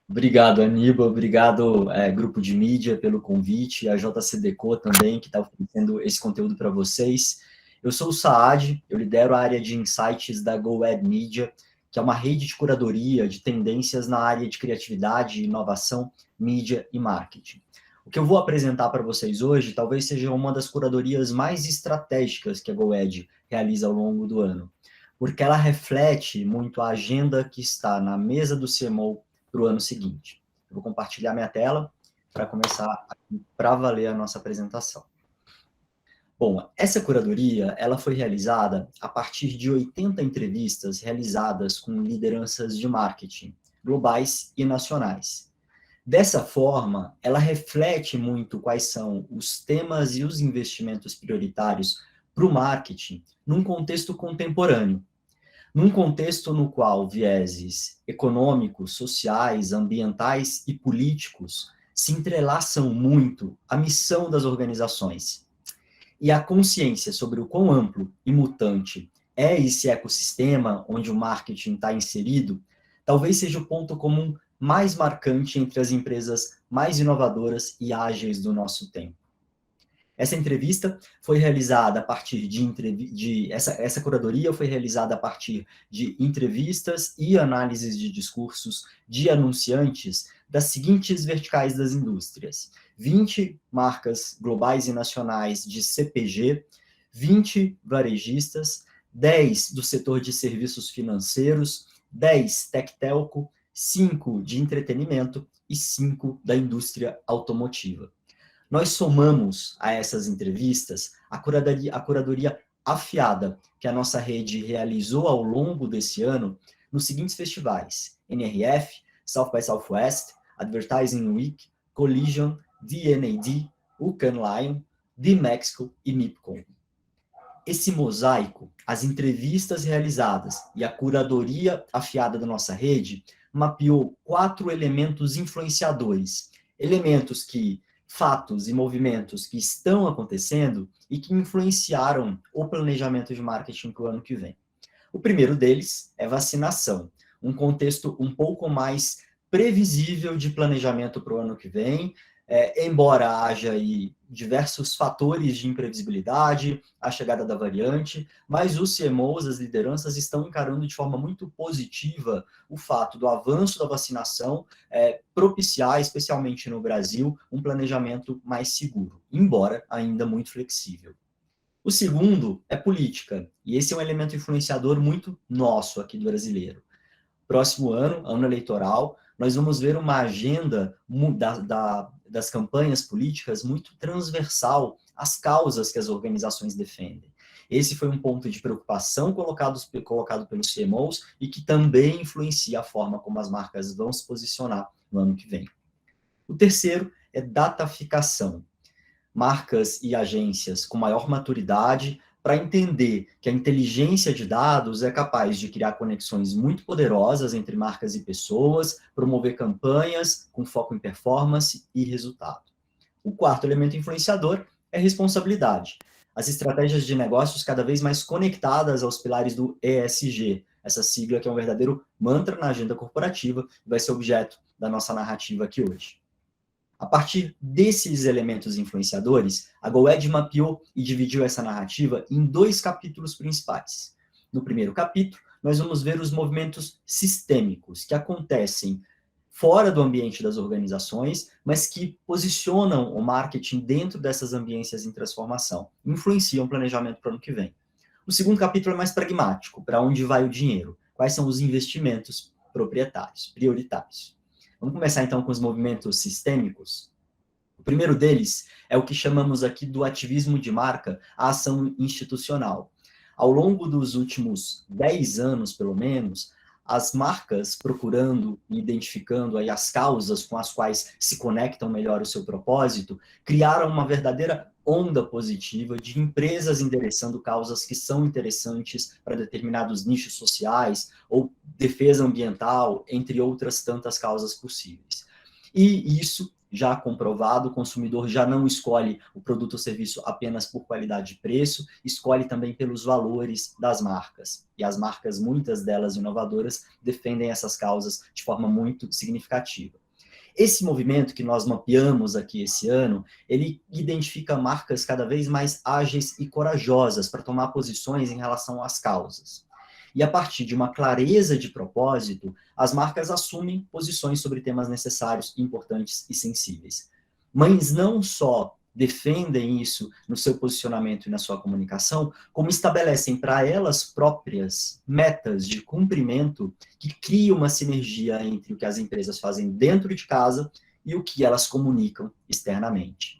Obrigado, Aníbal. Obrigado, grupo de mídia, pelo convite. A JCDecaux também, que está oferecendo esse conteúdo para vocês. Eu sou o Saad, eu lidero a área de insights da GoAd Media, que é uma rede de curadoria de tendências na área de criatividade, inovação, mídia e marketing. O que eu vou apresentar para vocês hoje talvez seja uma das curadorias mais estratégicas que a GoAd realiza ao longo do ano, porque ela reflete muito a agenda que está na mesa do CMO para o ano seguinte. Eu vou compartilhar minha tela para começar para valer a nossa apresentação. Bom, essa curadoria ela foi realizada a partir de 80 entrevistas realizadas com lideranças de marketing, globais e nacionais. Dessa forma, ela reflete muito quais são os temas e os investimentos prioritários para o marketing num contexto contemporâneo, num contexto no qual vieses econômicos, sociais, ambientais e políticos se entrelaçam muito à missão das organizações. E a consciência sobre o quão amplo e mutante é esse ecossistema onde o marketing está inserido, talvez seja o ponto comum mais marcante entre as empresas mais inovadoras e ágeis do nosso tempo. Essa entrevista foi realizada a partir essa curadoria foi realizada a partir de entrevistas e análises de discursos de anunciantes das seguintes verticais das indústrias: 20 marcas globais e nacionais de CPG, 20 varejistas, 10 do setor de serviços financeiros, 10 tech telco, 5 de entretenimento e 5 da indústria automotiva. Nós somamos a essas entrevistas a curadoria afiada que a nossa rede realizou ao longo desse ano nos seguintes festivais: NRF, South by Southwest, Advertising Week, Collision, DNAD, Cannes Lion, D-Mexico e MIPCOM. Esse mosaico, as entrevistas realizadas e a curadoria afiada da nossa rede mapeou 4 elementos influenciadores, elementos que fatos e movimentos que estão acontecendo e que influenciaram o planejamento de marketing para o ano que vem. O primeiro deles é vacinação, um contexto um pouco mais previsível de planejamento para o ano que vem, embora haja aí diversos fatores de imprevisibilidade, a chegada da variante, mas os CMOs, as lideranças, estão encarando de forma muito positiva o fato do avanço da vacinação propiciar, especialmente no Brasil, um planejamento mais seguro, embora ainda muito flexível. O segundo é política, e esse é um elemento influenciador muito nosso aqui do brasileiro. Próximo ano eleitoral, nós vamos ver uma agenda das campanhas políticas muito transversal às causas que as organizações defendem. Esse foi um ponto de preocupação colocado pelos CMOs e que também influencia a forma como as marcas vão se posicionar no ano que vem. O terceiro é dataficação. Marcas e agências com maior maturidade para entender que a inteligência de dados é capaz de criar conexões muito poderosas entre marcas e pessoas, promover campanhas com foco em performance e resultado. O quarto elemento influenciador é responsabilidade. As estratégias de negócios cada vez mais conectadas aos pilares do ESG, essa sigla que é um verdadeiro mantra na agenda corporativa e vai ser objeto da nossa narrativa aqui hoje. A partir desses elementos influenciadores, a GoAd mapeou e dividiu essa narrativa em 2 capítulos principais. No primeiro capítulo, nós vamos ver os movimentos sistêmicos que acontecem fora do ambiente das organizações, mas que posicionam o marketing dentro dessas ambiências em transformação, influenciam o planejamento para o ano que vem. O segundo capítulo é mais pragmático, para onde vai o dinheiro, quais são os investimentos prioritários. Vamos começar, então, com os movimentos sistêmicos. O primeiro deles é o que chamamos aqui do ativismo de marca, a ação institucional. Ao longo dos últimos 10 anos, pelo menos, as marcas procurando e identificando aí as causas com as quais se conectam melhor o seu propósito, criaram uma verdadeira onda positiva de empresas endereçando causas que são interessantes para determinados nichos sociais ou defesa ambiental, entre outras tantas causas possíveis. E isso já comprovado, o consumidor já não escolhe o produto ou serviço apenas por qualidade e preço, escolhe também pelos valores das marcas. E as marcas, muitas delas inovadoras, defendem essas causas de forma muito significativa. Esse movimento que nós mapeamos aqui esse ano, ele identifica marcas cada vez mais ágeis e corajosas para tomar posições em relação às causas. E a partir de uma clareza de propósito, as marcas assumem posições sobre temas necessários, importantes e sensíveis. Mas não só defendem isso no seu posicionamento e na sua comunicação, como estabelecem para elas próprias metas de cumprimento que criam uma sinergia entre o que as empresas fazem dentro de casa e o que elas comunicam externamente.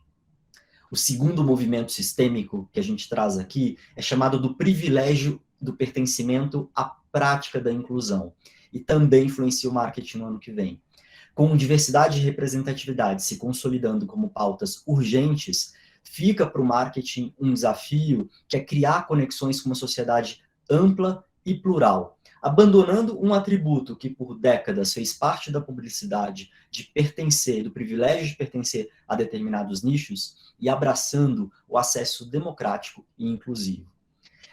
O segundo movimento sistêmico que a gente traz aqui é chamado do privilégio do pertencimento à prática da inclusão, e também influencia o marketing no ano que vem. Com diversidade e representatividade se consolidando como pautas urgentes, fica para o marketing um desafio que é criar conexões com uma sociedade ampla e plural, abandonando um atributo que por décadas fez parte da publicidade de pertencer, do privilégio de pertencer a determinados nichos, e abraçando o acesso democrático e inclusivo.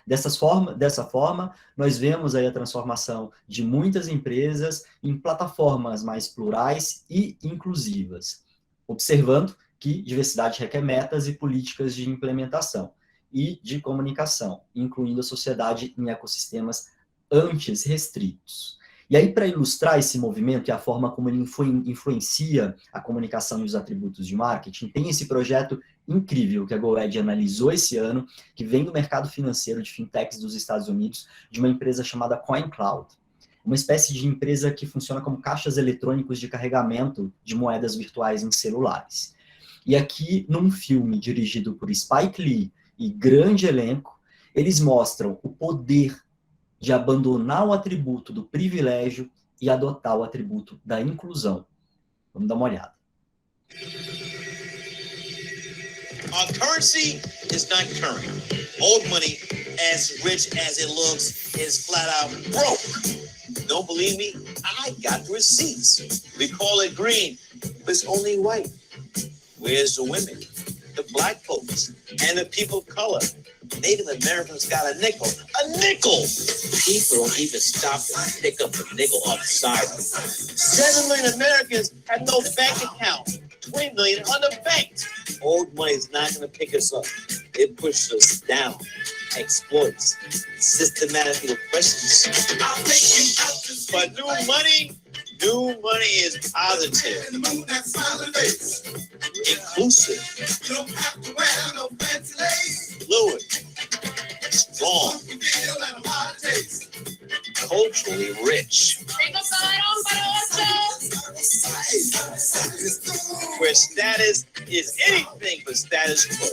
Dessa forma, nós vemos aí a transformação de muitas empresas em plataformas mais plurais e inclusivas, observando que diversidade requer metas e políticas de implementação e de comunicação, incluindo a sociedade em ecossistemas antes restritos. E aí, para ilustrar esse movimento e a forma como ele influencia a comunicação e os atributos de marketing, tem esse projeto incrível que a GoEd analisou esse ano, que vem do mercado financeiro de fintechs dos Estados Unidos, de uma empresa chamada CoinCloud. Uma espécie de empresa que funciona como caixas eletrônicos de carregamento de moedas virtuais em celulares. E aqui, num filme dirigido por Spike Lee e grande elenco, eles mostram o poder de abandonar o atributo do privilégio e adotar o atributo da inclusão. Vamos dar uma olhada. Our currency is not current. Old money, as rich as it looks, is flat out broke. Don't believe me? I got the receipts. We call it green, but it's only white. Where's the women, the black folks, and the people of color? Native Americans got a nickel. A nickel! People don't even stop and pick up a nickel off the sidewalk. 7 million Americans have no bank account. 20 million underbanked. Old money is not going to pick us up. It pushes us down, exploits, systematically oppresses us. But new money is positive, inclusive, fluid, strong, culturally rich, where status is anything but status quo.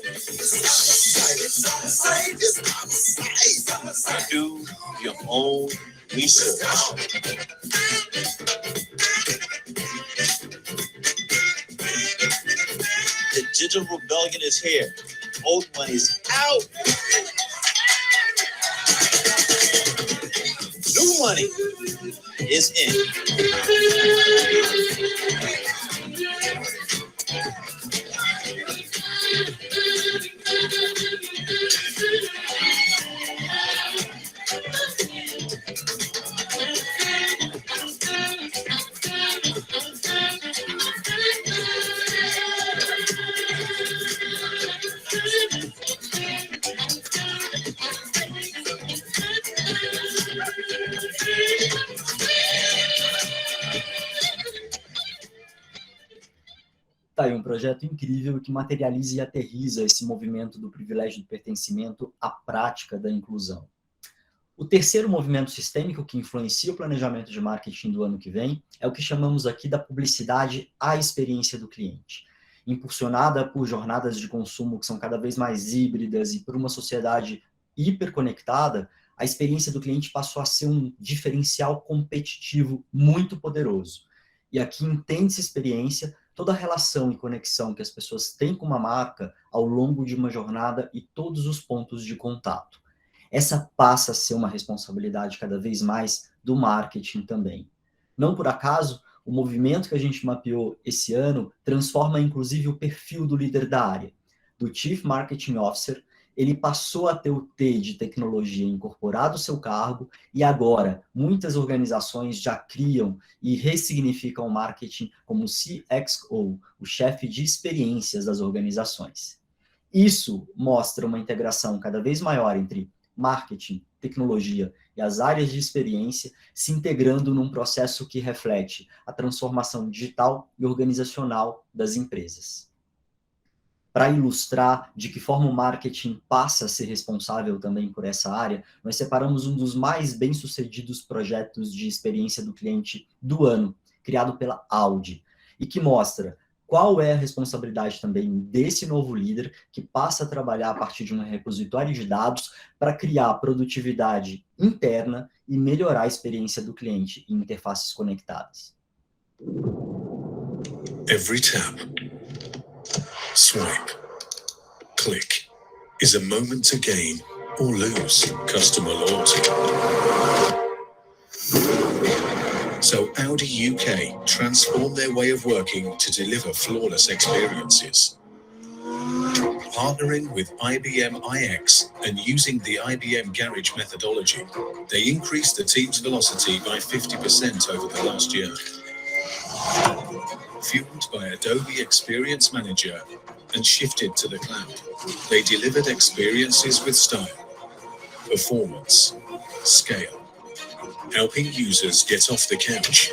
Do your own research. The digital rebellion is here. Old money's out. New money is in. Tá aí um projeto incrível que materializa e aterriza esse movimento do privilégio do pertencimento à prática da inclusão. O terceiro movimento sistêmico que influencia o planejamento de marketing do ano que vem é o que chamamos aqui da publicidade à experiência do cliente. Impulsionada por jornadas de consumo que são cada vez mais híbridas e por uma sociedade hiperconectada, a experiência do cliente passou a ser um diferencial competitivo muito poderoso. E aqui entende-se experiência toda a relação e conexão que as pessoas têm com uma marca ao longo de uma jornada e todos os pontos de contato. Essa passa a ser uma responsabilidade cada vez mais do marketing também. Não por acaso, O movimento que a gente mapeou esse ano transforma, inclusive, o perfil do líder da área. Do Chief Marketing Officer, ele passou a ter o T de tecnologia incorporado ao seu cargo e agora muitas organizações já criam e ressignificam o marketing como CXO, o chefe de experiências das organizações. Isso mostra uma integração cada vez maior entre marketing, tecnologia e as áreas de experiência se integrando num processo que reflete a transformação digital e organizacional das empresas. Para ilustrar de que forma o marketing passa a ser responsável também por essa área, nós separamos um dos mais bem-sucedidos projetos de experiência do cliente do ano, criado pela Audi, e que mostra qual é a responsabilidade também desse novo líder que passa a trabalhar a partir de um repositório de dados para criar produtividade interna e melhorar a experiência do cliente em interfaces conectadas. Every tap, swipe, click is a moment to gain or lose customer loyalty. So Audi UK transformed their way of working to deliver flawless experiences. Partnering with IBM iX and using the IBM Garage methodology, they increased the team's velocity by 50% over the last year. Fueled by Adobe Experience Manager and shifted to the cloud, they delivered experiences with style, performance, scale, helping users get off the couch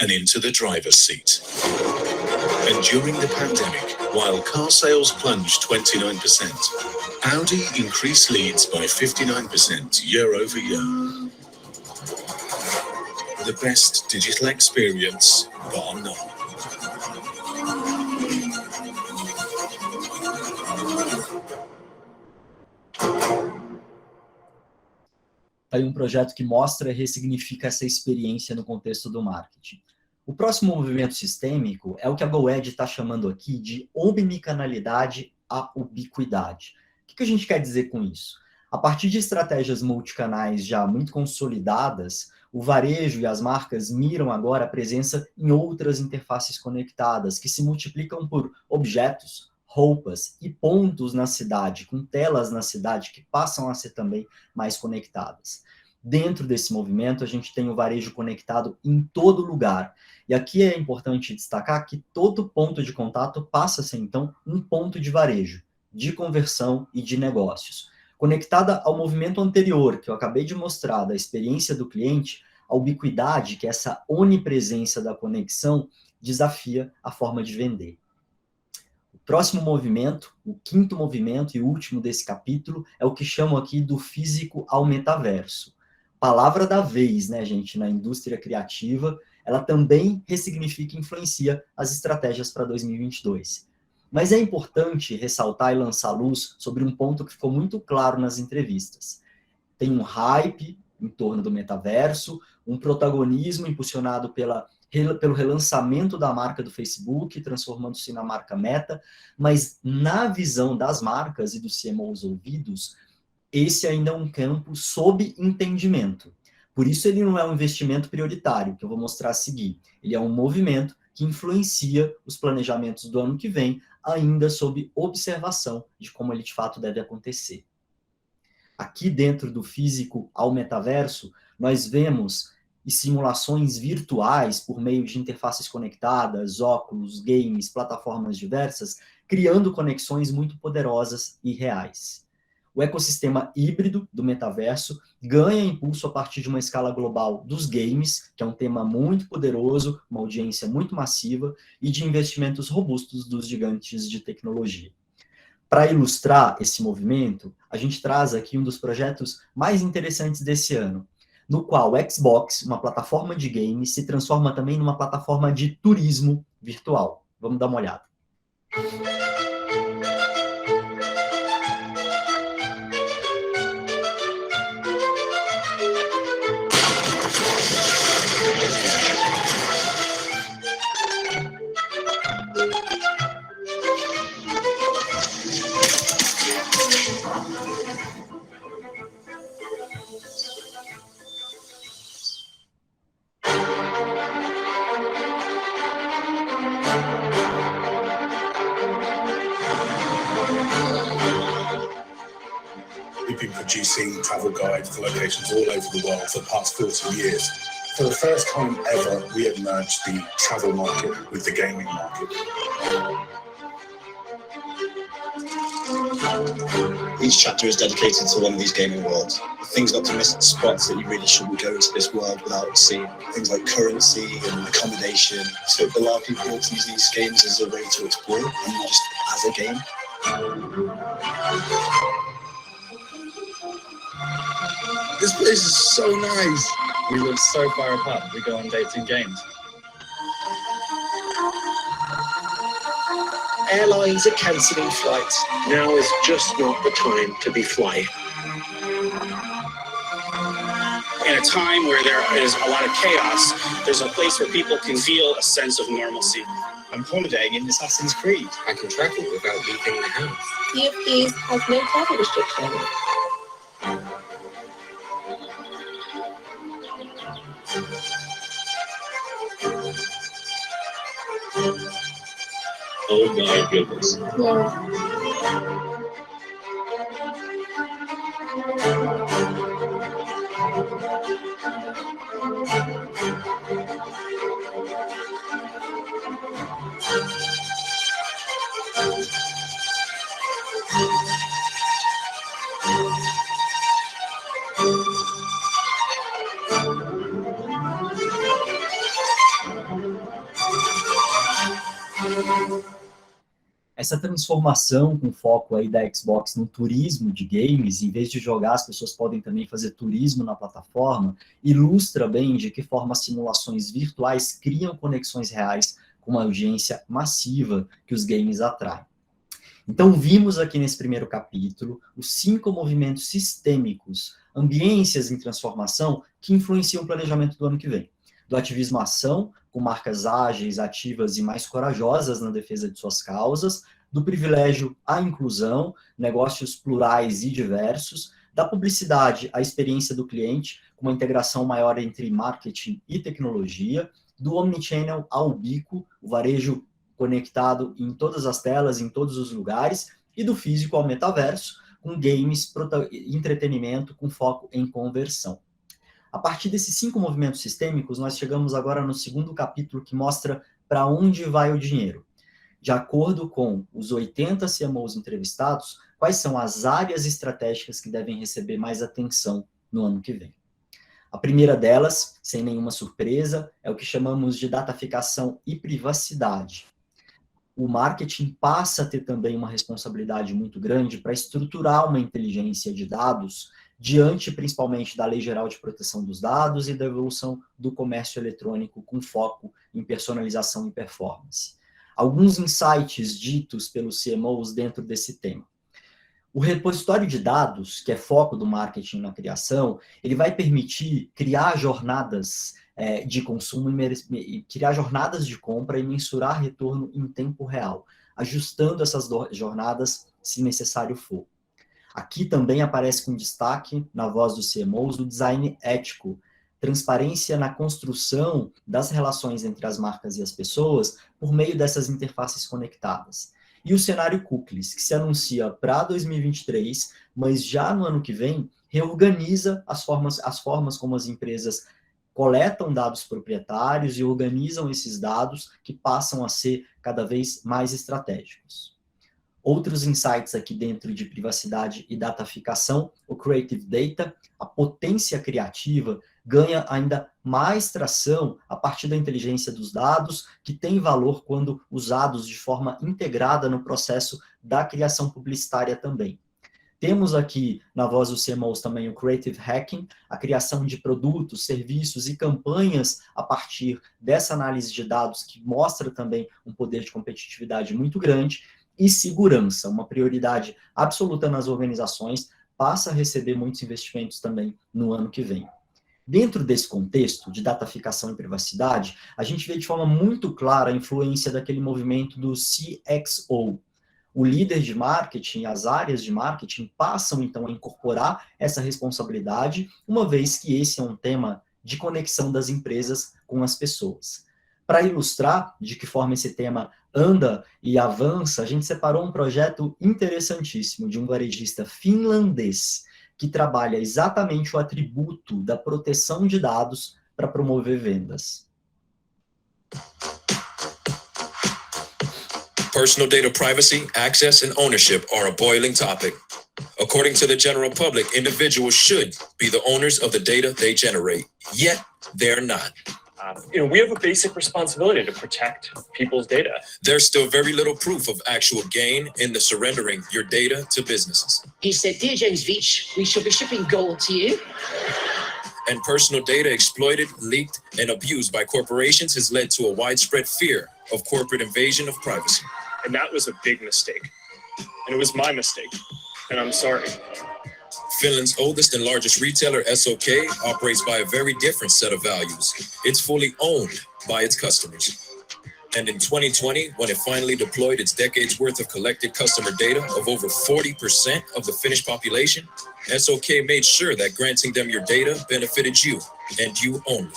and into the driver's seat. And during the pandemic, while car sales plunged 29%, Audi increased leads by 59% year over year. The best digital experience, bar none. Aí um projeto que mostra e ressignifica essa experiência no contexto do marketing. O próximo movimento sistêmico é o que a GoEd está chamando aqui de omnicanalidade à ubiquidade. O que a gente quer dizer com isso? A partir de estratégias multicanais já muito consolidadas, o varejo e as marcas miram agora a presença em outras interfaces conectadas, que se multiplicam por objetos, roupas e pontos na cidade, com telas na cidade que passam a ser também mais conectadas. Dentro desse movimento, a gente tem o varejo conectado em todo lugar. E aqui é importante destacar que todo ponto de contato passa a ser, então, um ponto de varejo, de conversão e de negócios. Conectada ao movimento anterior, que eu acabei de mostrar, da experiência do cliente, a ubiquidade, que é essa onipresença da conexão, desafia a forma de vender. O próximo movimento, o quinto movimento e último desse capítulo, é o que chamo aqui do físico ao metaverso. Palavra da vez, né, gente, na indústria criativa, ela também ressignifica e influencia as estratégias para 2022. Mas é importante ressaltar e lançar luz sobre um ponto que ficou muito claro nas entrevistas. Tem um hype em torno do metaverso, um protagonismo impulsionado pelo relançamento da marca do Facebook, transformando-se na marca Meta, mas na visão das marcas e dos CMOs ouvidos, esse ainda é um campo sob entendimento. Por isso ele não é um investimento prioritário, que eu vou mostrar a seguir. Ele é um movimento que influencia os planejamentos do ano que vem, ainda sob observação de como ele de fato deve acontecer. Aqui dentro do físico ao metaverso, nós vemos simulações virtuais por meio de interfaces conectadas, óculos, games, plataformas diversas, criando conexões muito poderosas e reais. O ecossistema híbrido do metaverso ganha impulso a partir de uma escala global dos games, que é um tema muito poderoso, uma audiência muito massiva, e de investimentos robustos dos gigantes de tecnologia. Para ilustrar esse movimento, a gente traz aqui um dos projetos mais interessantes desse ano, no qual o Xbox, uma plataforma de games, se transforma também numa plataforma de turismo virtual. Vamos dar uma olhada. producing travel guides to locations all over the world for the past 40 years. For the first time ever, we have merged the travel market with the gaming market. Each chapter is dedicated to one of these gaming worlds. Things not to miss, spots that you really shouldn't go into this world without seeing. Things like currency and accommodation. So it allows people to use these games as a way to explore and not just as a game. This place is so nice. We live so far apart, we go on dates in games. Airlines are cancelling flights. Now is just not the time to be flying. In a time where there is a lot of chaos, there's a place where people can feel a sense of normalcy. I'm holidaying in Assassin's Creed. I can travel without leaving the house. Sea of Thieves has no travel restrictions. Oh my goodness. Yeah. Essa transformação com foco aí da Xbox no turismo de games, em vez de jogar, as pessoas podem também fazer turismo na plataforma, ilustra bem de que forma simulações virtuais criam conexões reais com uma audiência massiva que os games atraem. Então, vimos aqui nesse primeiro capítulo os 5 movimentos sistêmicos, ambiências em transformação, que influenciam o planejamento do ano que vem. Do ativismo à ação, com marcas ágeis, ativas e mais corajosas na defesa de suas causas, do privilégio à inclusão, negócios plurais e diversos, da publicidade à experiência do cliente, com uma integração maior entre marketing e tecnologia, do omnichannel ao ubiquo, o varejo conectado em todas as telas, em todos os lugares, e do físico ao metaverso, com games, entretenimento com foco em conversão. A partir desses 5 movimentos sistêmicos, nós chegamos agora no segundo capítulo que mostra para onde vai o dinheiro. De acordo com os 80 CMOs entrevistados, quais são as áreas estratégicas que devem receber mais atenção no ano que vem. A primeira delas, sem nenhuma surpresa, é o que chamamos de dataficação e privacidade. O marketing passa a ter também uma responsabilidade muito grande para estruturar uma inteligência de dados diante principalmente da Lei Geral de Proteção dos Dados e da evolução do comércio eletrônico com foco em personalização e performance. Alguns insights ditos pelos CMOs dentro desse tema. O repositório de dados, que é foco do marketing na criação, ele vai permitir criar jornadas de consumo, criar jornadas de compra e mensurar retorno em tempo real, ajustando essas jornadas se necessário for. Aqui também aparece com destaque, na voz dos CMOs, o design ético, transparência na construção das relações entre as marcas e as pessoas por meio dessas interfaces conectadas. E o cenário cookies, que se anuncia para 2023, mas já no ano que vem, reorganiza as formas como as empresas coletam dados proprietários e organizam esses dados que passam a ser cada vez mais estratégicos. Outros insights aqui dentro de privacidade e dataficação, o Creative Data, a potência criativa, ganha ainda mais tração a partir da inteligência dos dados, que tem valor quando usados de forma integrada no processo da criação publicitária também. Temos aqui, na voz dos CMOs, também o Creative Hacking, a criação de produtos, serviços e campanhas a partir dessa análise de dados, que mostra também um poder de competitividade muito grande, e segurança, uma prioridade absoluta nas organizações, passa a receber muitos investimentos também no ano que vem. Dentro desse contexto de dataficação e privacidade, a gente vê de forma muito clara a influência daquele movimento do CXO. O líder de marketing, as áreas de marketing passam então a incorporar essa responsabilidade, uma vez que esse é um tema de conexão das empresas com as pessoas. Para ilustrar de que forma esse tema anda e avança, a gente separou um projeto interessantíssimo de um varejista finlandês, que trabalha exatamente o atributo da proteção de dados para promover vendas. Personal data privacy, access, and ownership are a boiling topic. According to the general public, individuals should be the owners of the data they generate, yet they're not. We have a basic responsibility to protect people's data. There's still very little proof of actual gain in the surrendering your data to businesses. He said, "Dear James Veitch, we shall be shipping gold to you." And personal data exploited, leaked, and abused by corporations has led to a widespread fear of corporate invasion of privacy. And that was a big mistake. And it was my mistake. And I'm sorry. Finland's oldest and largest retailer, SOK, operates by a very different set of values. It's fully owned by its customers. And in 2020, when it finally deployed its decades worth of collected customer data of over 40% of the Finnish population, SOK made sure that granting them your data benefited you and you only.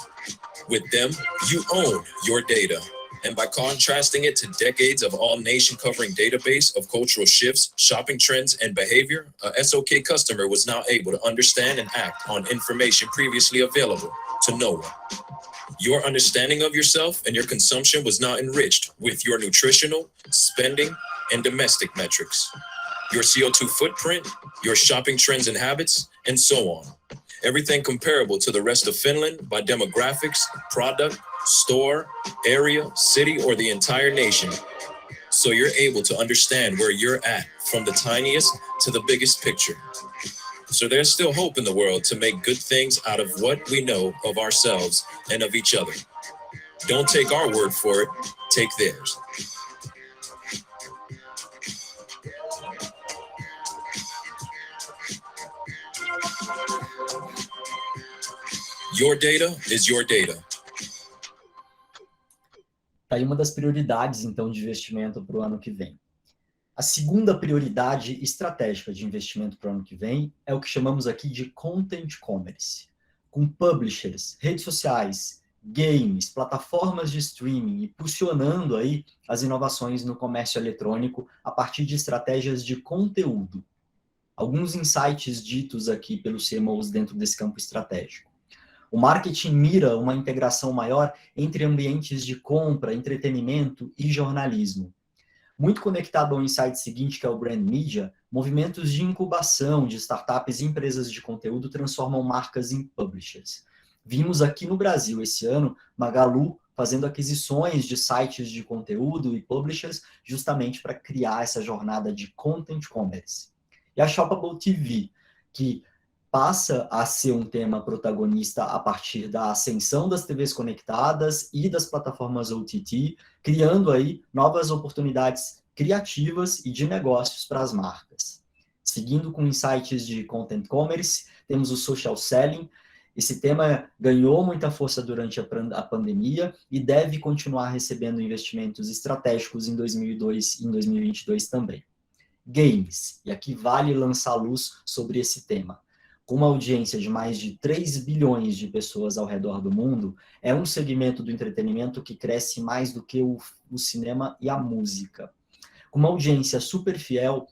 With them, you own your data. And by contrasting it to decades of all-nation covering database of cultural shifts, shopping trends, and behavior, a SOK customer was now able to understand and act on information previously available to no one. Your understanding of yourself and your consumption was now enriched with your nutritional, spending, and domestic metrics, your CO2 footprint, your shopping trends and habits, and so on. Everything comparable to the rest of Finland by demographics, product, store, area, city, or the entire nation. So you're able to understand where you're at from the tiniest to the biggest picture. So there's still hope in the world to make good things out of what we know of ourselves and of each other. Don't take our word for it, take theirs. Your data is your data. Tá aí uma das prioridades, então, de investimento para o ano que vem. A segunda prioridade estratégica de investimento para o ano que vem é o que chamamos aqui de Content Commerce, com publishers, redes sociais, games, plataformas de streaming, e impulsionando aí as inovações no comércio eletrônico a partir de estratégias de conteúdo. Alguns insights ditos aqui pelos CMOs dentro desse campo estratégico. O marketing mira uma integração maior entre ambientes de compra, entretenimento e jornalismo. Muito conectado ao insight seguinte, que é o Brand Media, movimentos de incubação de startups e empresas de conteúdo transformam marcas em publishers. Vimos aqui no Brasil, esse ano, Magalu fazendo aquisições de sites de conteúdo e publishers justamente para criar essa jornada de Content Commerce. E a Shoppable TV, que passa a ser um tema protagonista a partir da ascensão das TVs conectadas e das plataformas OTT, criando aí novas oportunidades criativas e de negócios para as marcas. Seguindo com insights de Content Commerce, temos o Social Selling. Esse tema ganhou muita força durante a pandemia e deve continuar recebendo investimentos estratégicos em 2002 e em 2022 também. Games, e aqui vale lançar luz sobre esse tema. Com uma audiência de mais de 3 bilhões de pessoas ao redor do mundo, é um segmento do entretenimento que cresce mais do que o cinema e a música. Com uma audiência super fiel,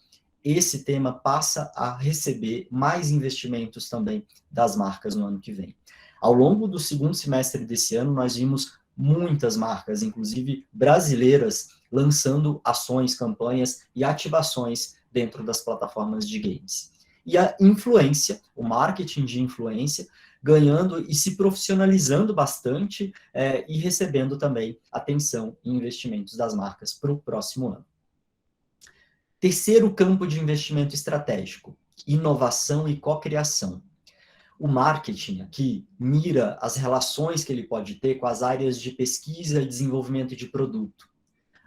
esse tema passa a receber mais investimentos também das marcas no ano que vem. Ao longo do segundo semestre desse ano, nós vimos muitas marcas, inclusive brasileiras, lançando ações, campanhas e ativações dentro das plataformas de games. E a influência, o marketing de influência, ganhando e se profissionalizando bastante e recebendo também atenção e investimentos das marcas para o próximo ano. Terceiro campo de investimento estratégico, inovação e cocriação. O marketing aqui mira as relações que ele pode ter com as áreas de pesquisa e desenvolvimento de produto,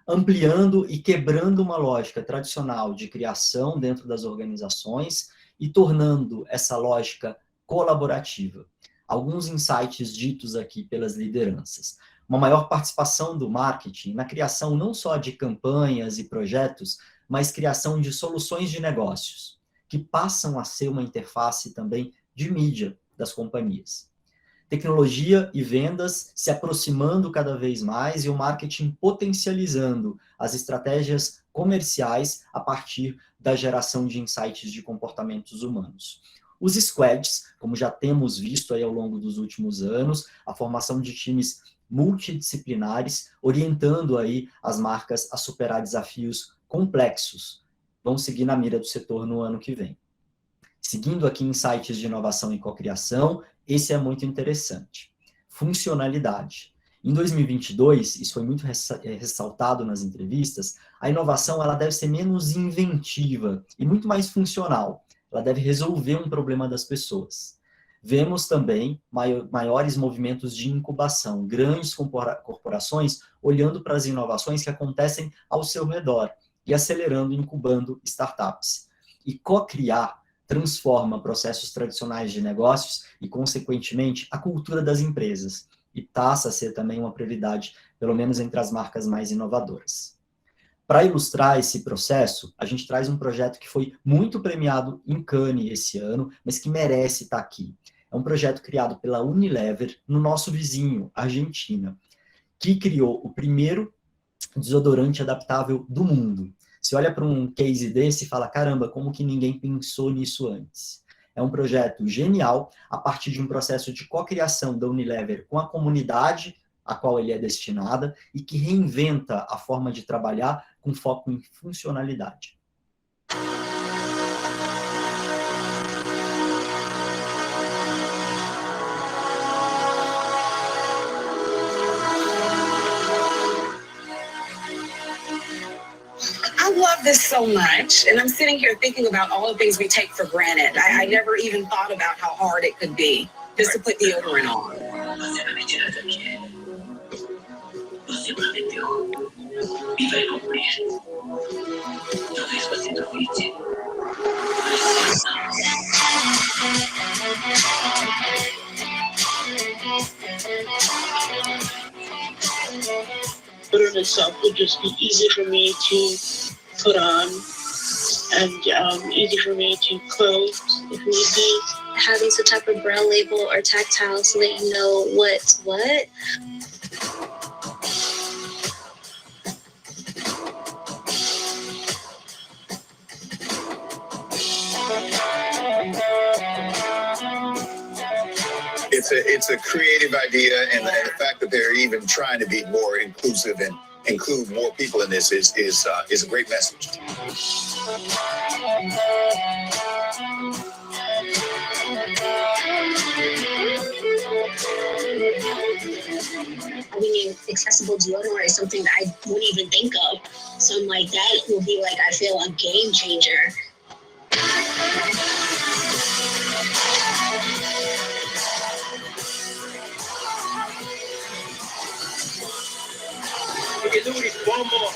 ampliando e quebrando uma lógica tradicional de criação dentro das organizações e tornando essa lógica colaborativa. Alguns insights ditos aqui pelas lideranças. Uma maior participação do marketing na criação não só de campanhas e projetos, mas criação de soluções de negócios, que passam a ser uma interface também de mídia das companhias. Tecnologia e vendas se aproximando cada vez mais e o marketing potencializando as estratégias comerciais a partir da geração de insights de comportamentos humanos. Os squads, como já temos visto aí ao longo dos últimos anos, a formação de times multidisciplinares, orientando aí as marcas a superar desafios complexos. Vão seguir na mira do setor no ano que vem. Seguindo aqui insights de inovação e cocriação, esse é muito interessante. Funcionalidade. Em 2022, isso foi muito ressaltado nas entrevistas, a inovação ela deve ser menos inventiva e muito mais funcional. Ela deve resolver um problema das pessoas. Vemos também maiores movimentos de incubação, grandes corporações olhando para as inovações que acontecem ao seu redor e acelerando e incubando startups. E co-criar transforma processos tradicionais de negócios e, consequentemente, a cultura das empresas. E passa a ser também uma prioridade, pelo menos entre as marcas mais inovadoras. Para ilustrar esse processo, a gente traz um projeto que foi muito premiado em Cannes esse ano, mas que merece estar aqui. É um projeto criado pela Unilever, no nosso vizinho, Argentina, que criou o primeiro desodorante adaptável do mundo. Você olha para um case desse e fala, caramba, como que ninguém pensou nisso antes? É um projeto genial, a partir de um processo de cocriação da Unilever com a comunidade a qual ele é destinada e que reinventa a forma de trabalhar com foco em funcionalidade. I love this so much, and I'm sitting here thinking about all the things we take for granted. I never even thought about how hard it could be just to put deodorant on. Deodorant itself would just be easy for me to put on and easy for me to close if need be. Having some type of brown label or tactile so that you know what's what. It's a creative idea, and the fact that they're even trying to be more inclusive and include more people in this is a great message. Having accessible deodorant is something that I wouldn't even think of. Something like that will be like, I feel, a game changer. One more.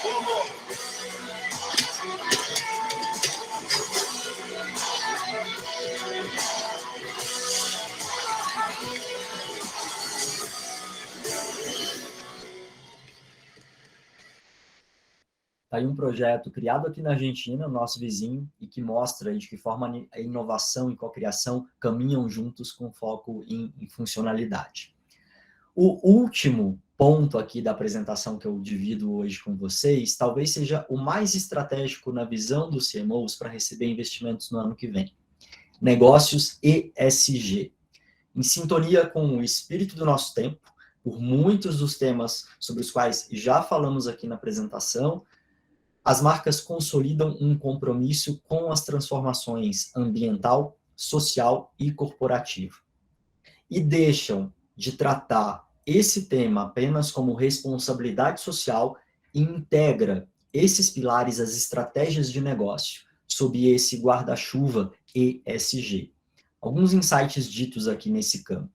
Tá aí um projeto criado aqui na Argentina, nosso vizinho, e que mostra de que forma a inovação e cocriação caminham juntos com foco em funcionalidade. O último ponto aqui da apresentação que eu divido hoje com vocês, talvez seja o mais estratégico na visão dos CMOs para receber investimentos no ano que vem. Negócios ESG. Em sintonia com o espírito do nosso tempo, por muitos dos temas sobre os quais já falamos aqui na apresentação, as marcas consolidam um compromisso com as transformações ambiental, social e corporativa. E deixam de tratar esse tema apenas como responsabilidade social e integra esses pilares às estratégias de negócio, sob esse guarda-chuva ESG. Alguns insights ditos aqui nesse campo.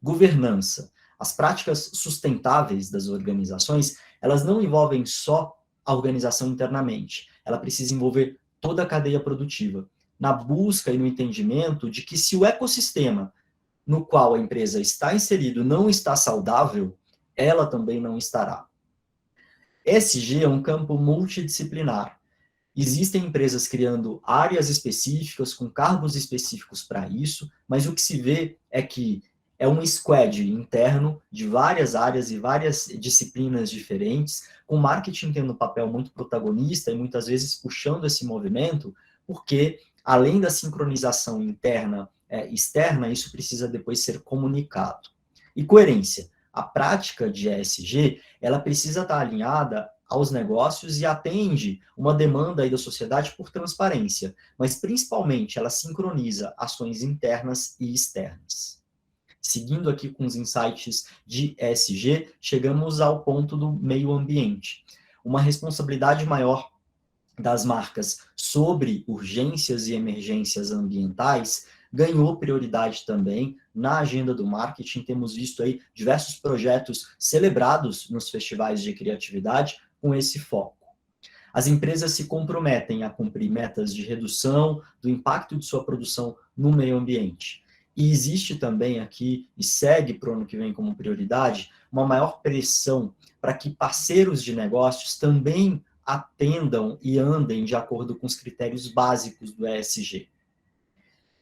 Governança. As práticas sustentáveis das organizações, elas não envolvem só a organização internamente, ela precisa envolver toda a cadeia produtiva, na busca e no entendimento de que se o ecossistema no qual a empresa está inserido não está saudável, ela também não estará. ESG é um campo multidisciplinar. Existem empresas criando áreas específicas, com cargos específicos para isso, mas o que se vê é que é um squad interno de várias áreas e várias disciplinas diferentes, com marketing tendo um papel muito protagonista e muitas vezes puxando esse movimento, porque além da sincronização interna externa, isso precisa depois ser comunicado. E coerência. A prática de ESG, ela precisa estar alinhada aos negócios e atende uma demanda aí da sociedade por transparência, mas principalmente ela sincroniza ações internas e externas. Seguindo aqui com os insights de ESG, chegamos ao ponto do meio ambiente. Uma responsabilidade maior das marcas sobre urgências e emergências ambientais ganhou prioridade também na agenda do marketing. Temos visto aí diversos projetos celebrados nos festivais de criatividade com esse foco. As empresas se comprometem a cumprir metas de redução do impacto de sua produção no meio ambiente. E existe também aqui, e segue para o ano que vem como prioridade, uma maior pressão para que parceiros de negócios também atendam e andem de acordo com os critérios básicos do ESG.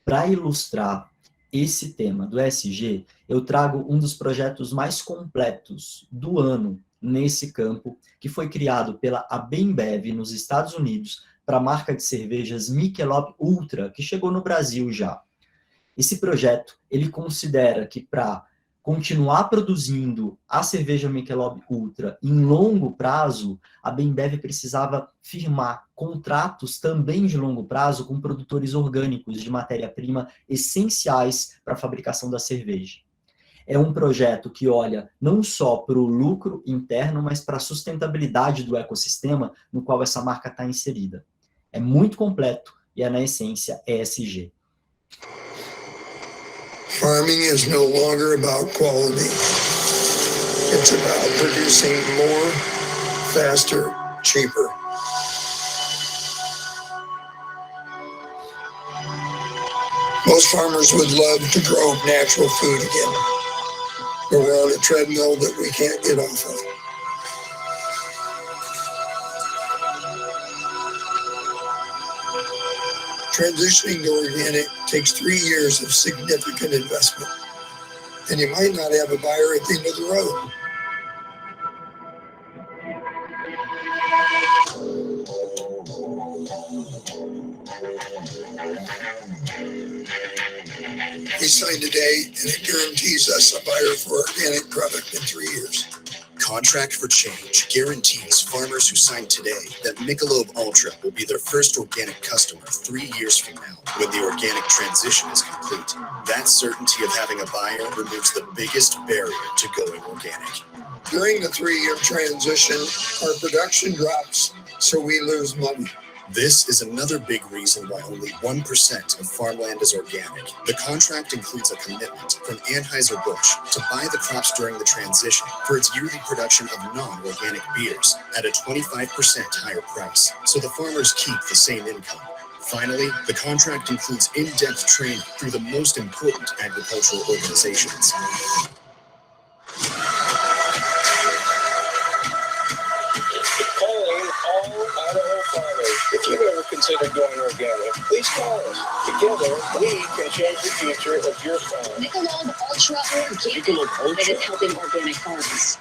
Para ilustrar esse tema do ESG, eu trago um dos projetos mais completos do ano nesse campo, que foi criado pela Bembev nos Estados Unidos para a marca de cervejas Michelob Ultra, que chegou no Brasil já. Esse projeto, ele considera que para continuar produzindo a cerveja Michelob Ultra em longo prazo, a Bembev precisava firmar contratos também de longo prazo com produtores orgânicos de matéria-prima essenciais para a fabricação da cerveja. É um projeto que olha não só para o lucro interno, mas para a sustentabilidade do ecossistema no qual essa marca está inserida. É muito completo e é, na essência, ESG. Farming is no longer about quality. It's about producing more, faster, cheaper. Most farmers would love to grow natural food again, but we're on a treadmill that we can't get off of. Transitioning to organic takes 3 years of significant investment, and you might not have a buyer at the end of the road. We signed today, and it guarantees us a buyer for organic product in 3 years. Contract for Change guarantees farmers who sign today that Michelob Ultra will be their first organic customer 3 years from now when the organic transition is complete. That certainty of having a buyer removes the biggest barrier to going organic. During the 3-year transition, our production drops, so we lose money. This is another big reason why only 1% of farmland is organic. The contract includes a commitment from Anheuser-Busch to buy the crops during the transition for its yearly production of non-organic beers at a 25% higher price, so the farmers keep the same income. Finally, the contract includes in-depth training through the most important agricultural organizations. If you've ever considered going organic, please call us. Together, we can change the future of your farm. Michelob Ultra Organic. Michelob Ultra. That is helping organic farms.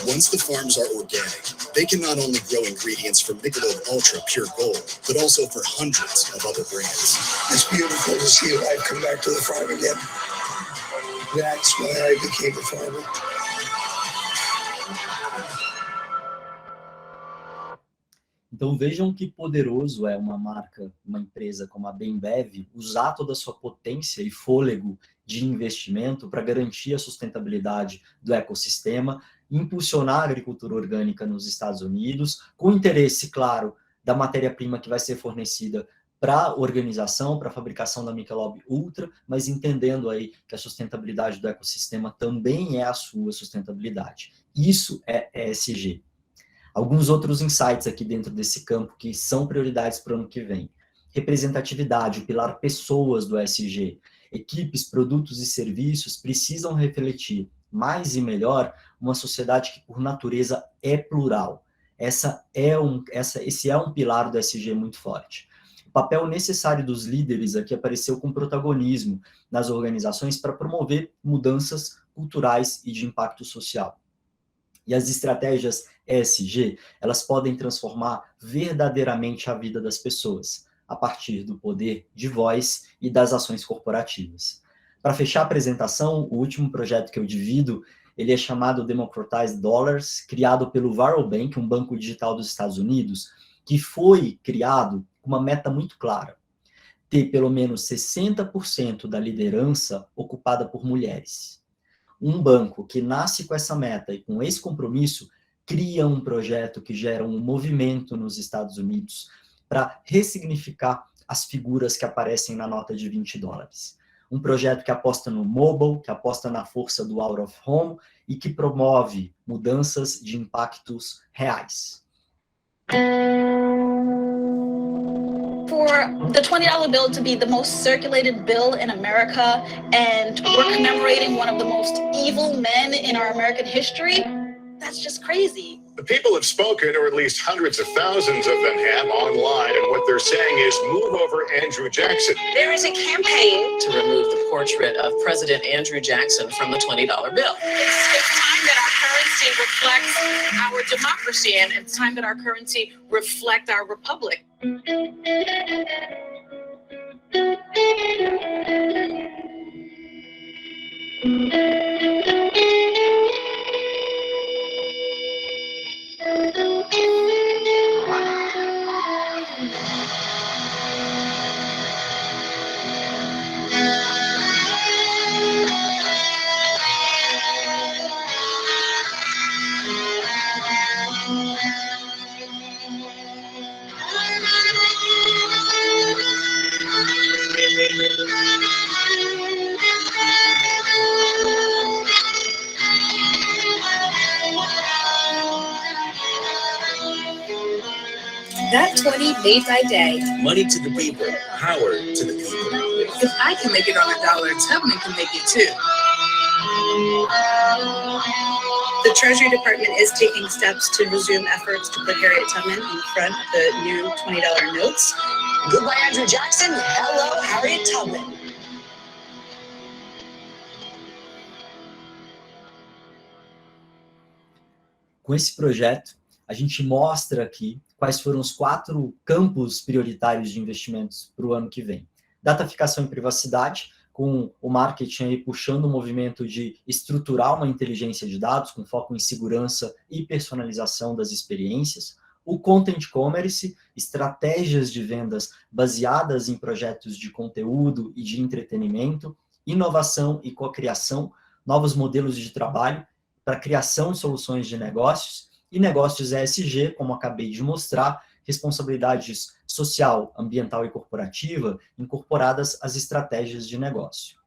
Once the farms are organic, they can not only grow ingredients for Michelob Ultra Pure Gold, but also for hundreds of other brands. It's beautiful to see life come back to the farm again. That's why I became a farmer. Então vejam que poderoso é uma marca, uma empresa como a Bembev, usar toda a sua potência e fôlego de investimento para garantir a sustentabilidade do ecossistema, impulsionar a agricultura orgânica nos Estados Unidos, com interesse, claro, da matéria-prima que vai ser fornecida para a organização, para a fabricação da Michelob Ultra, mas entendendo aí que a sustentabilidade do ecossistema também é a sua sustentabilidade. Isso é ESG. Alguns outros insights aqui dentro desse campo que são prioridades para o ano que vem. Representatividade, o pilar pessoas do ESG. Equipes, produtos e serviços precisam refletir mais e melhor uma sociedade que, por natureza, é plural. Esse é um pilar do ESG muito forte. O papel necessário dos líderes aqui apareceu com protagonismo nas organizações para promover mudanças culturais e de impacto social. E as estratégias ESG, elas podem transformar verdadeiramente a vida das pessoas, a partir do poder de voz e das ações corporativas. Para fechar a apresentação, o último projeto que eu divido, ele é chamado Democratized Dollars, criado pelo Varo Bank, um banco digital dos Estados Unidos, que foi criado com uma meta muito clara: ter pelo menos 60% da liderança ocupada por mulheres. Um banco que nasce com essa meta e com esse compromisso cria um projeto que gera um movimento nos Estados Unidos para ressignificar as figuras que aparecem na nota de $20. Um projeto que aposta no mobile, que aposta na força do out of home e que promove mudanças de impactos reais. For the $20 bill to be the most circulated bill in America, and we're commemorating one of the most evil men in our American history, that's just crazy. The people have spoken, or at least hundreds of thousands of them have online, and what they're saying is move over Andrew Jackson. There is a campaign to remove the portrait of President Andrew Jackson from the $20 bill. It's time that our currency reflects our democracy, and it's time that our currency reflect our republic. That 20 made my day. Money to the people, power to the people. If I can make it on a dollar, Tubman can make it too. The Treasury Department is taking steps to resume efforts to put Harriet Tubman in front of the new $20 notes. Goodbye, Andrew Jackson. Hello, Harriet Tubman. Com esse projeto, a gente mostra aqui quais foram os 4 campos prioritários de investimentos para o ano que vem. Dataficação e privacidade, com o marketing aí puxando o movimento de estruturar uma inteligência de dados com foco em segurança e personalização das experiências. O content commerce, estratégias de vendas baseadas em projetos de conteúdo e de entretenimento. Inovação e cocriação, novos modelos de trabalho para criação de soluções de negócios. E negócios ESG, como acabei de mostrar, responsabilidades social, ambiental e corporativa incorporadas às estratégias de negócio.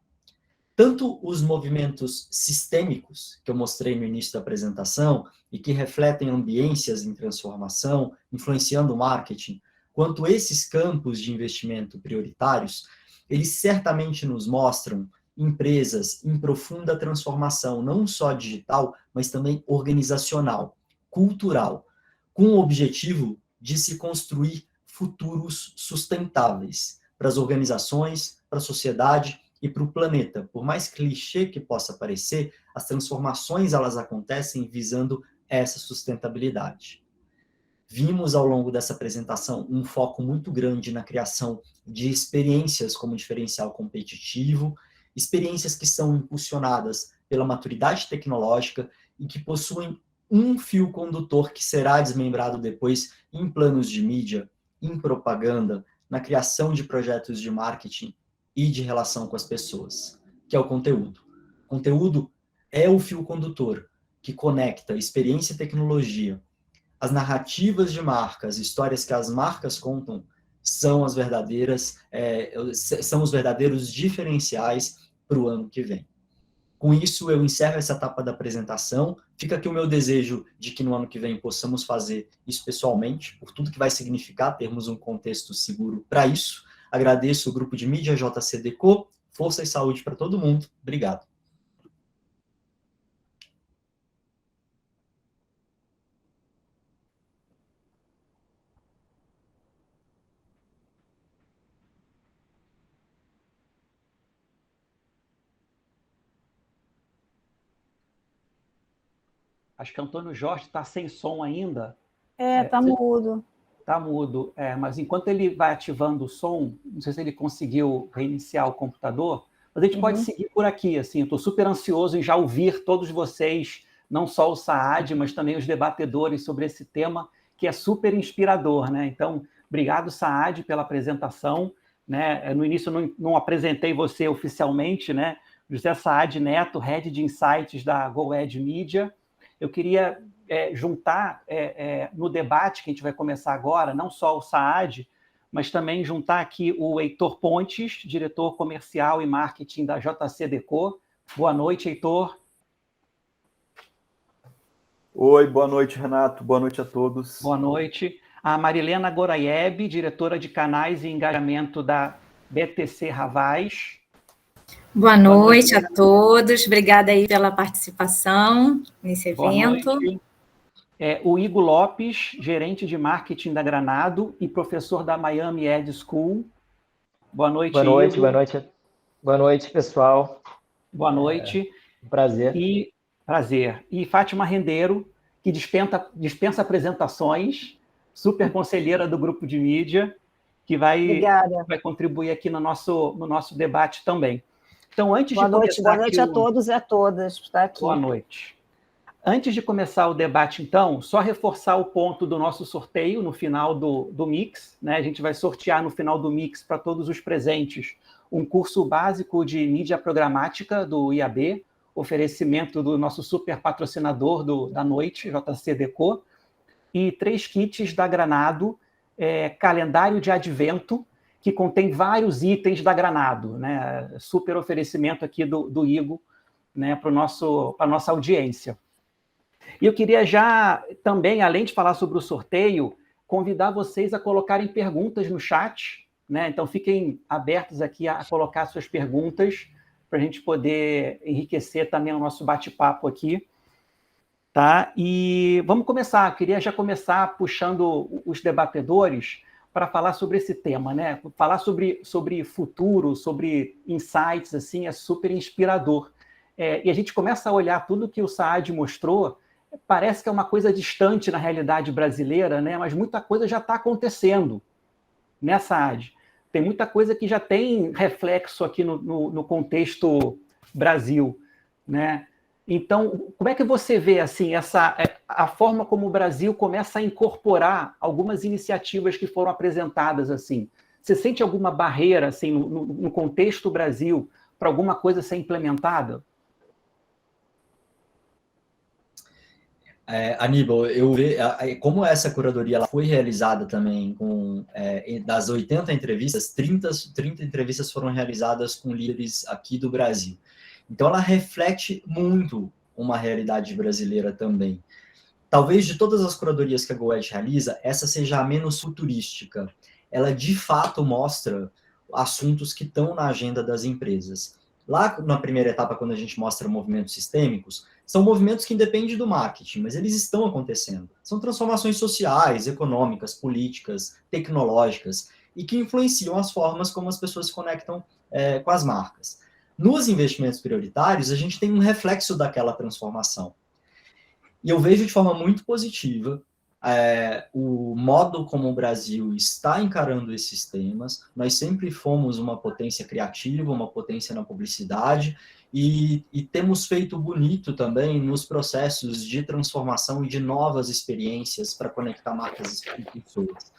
Tanto os movimentos sistêmicos, que eu mostrei no início da apresentação, e que refletem ambiências em transformação, influenciando o marketing, quanto esses campos de investimento prioritários, eles certamente nos mostram empresas em profunda transformação, não só digital, mas também organizacional, cultural, com o objetivo de se construir futuros sustentáveis para as organizações, para a sociedade e para o planeta. Por mais clichê que possa parecer, as transformações elas acontecem visando essa sustentabilidade. Vimos ao longo dessa apresentação um foco muito grande na criação de experiências como diferencial competitivo, experiências que são impulsionadas pela maturidade tecnológica e que possuem um fio condutor que será desmembrado depois em planos de mídia, em propaganda, na criação de projetos de marketing e de relação com as pessoas, que é o conteúdo. Conteúdo é o fio condutor que conecta experiência e tecnologia. As narrativas de marcas, histórias que as marcas contam, são as verdadeiras, são os verdadeiros diferenciais para o ano que vem. Com isso, eu encerro essa etapa da apresentação. Fica aqui o meu desejo de que no ano que vem possamos fazer isso pessoalmente, por tudo que vai significar termos um contexto seguro para isso. Agradeço o grupo de mídia JCDecaux, força e saúde para todo mundo. Obrigado. Acho que Antônio Jorge está sem som ainda. Tá mudo. Está mudo, mas enquanto ele vai ativando o som, não sei se ele conseguiu reiniciar o computador, mas a gente pode seguir por aqui, assim, eu estou super ansioso em já ouvir todos vocês, não só o Saad, mas também os debatedores sobre esse tema, que é super inspirador, né? Então, obrigado, Saad, pela apresentação, né? No início eu não apresentei você oficialmente, né? José Saad Neto, Head de Insights da GoEd Media. Eu queria juntar no debate que a gente vai começar agora, não só o Saad, mas também juntar aqui o Heitor Pontes, diretor comercial e marketing da JC.Deco. Boa noite, Heitor. Oi, boa noite, Renato. Boa noite a todos. Boa noite. A Marilena Goraieb, diretora de canais e engajamento da BTC Ravaz. Boa noite a todos. Obrigada aí pela participação nesse evento. Boa noite. O Igor Lopes, gerente de marketing da Granado e professor da Miami Ed School. Boa noite, Boa noite, Igor. boa noite. Boa noite, pessoal. Boa noite. Prazer. Prazer. E Fátima Rendeiro, que dispensa apresentações, super conselheira do grupo de mídia, que vai contribuir aqui no nosso debate também. Então, antes boa de noite, começar... Boa noite a todos e a todas que estão aqui. Boa noite. Antes de começar o debate, então, só reforçar o ponto do nosso sorteio no final do Mix, né? A gente vai sortear no final do Mix para todos os presentes um curso básico de mídia programática do IAB, oferecimento do nosso super patrocinador da noite, JC.Deco, e 3 kits da Granado, calendário de advento, que contém vários itens da Granado, né? Super oferecimento aqui do Igor, né, para a nossa audiência. E eu queria já também, além de falar sobre o sorteio, convidar vocês a colocarem perguntas no chat, né? Então fiquem abertos aqui a colocar suas perguntas para a gente poder enriquecer também o nosso bate-papo aqui. Tá? E vamos começar. Eu queria já começar puxando os debatedores para falar sobre esse tema, né? Falar sobre futuro, sobre insights, assim, é super inspirador. E a gente começa a olhar tudo que o Saad mostrou, parece que é uma coisa distante na realidade brasileira, né? Mas muita coisa já está acontecendo, né, Saad? Tem muita coisa que já tem reflexo aqui no contexto Brasil, né? Então, como é que você vê assim, a forma como o Brasil começa a incorporar algumas iniciativas que foram apresentadas assim? Você sente alguma barreira assim, no contexto Brasil para alguma coisa ser implementada? Aníbal, eu vejo como essa curadoria ela foi realizada também com das 80 entrevistas, 30 entrevistas foram realizadas com líderes aqui do Brasil. Então ela reflete muito uma realidade brasileira também. Talvez de todas as curadorias que a GoEd realiza, essa seja a menos futurística. Ela de fato mostra assuntos que estão na agenda das empresas. Lá na primeira etapa, quando a gente mostra movimentos sistêmicos, são movimentos que independem do marketing, mas eles estão acontecendo. São transformações sociais, econômicas, políticas, tecnológicas, e que influenciam as formas como as pessoas se conectam com as marcas. Nos investimentos prioritários, a gente tem um reflexo daquela transformação. E eu vejo de forma muito positiva o modo como o Brasil está encarando esses temas. Nós sempre fomos uma potência criativa, uma potência na publicidade, e temos feito bonito também nos processos de transformação e de novas experiências para conectar marcas e pessoas.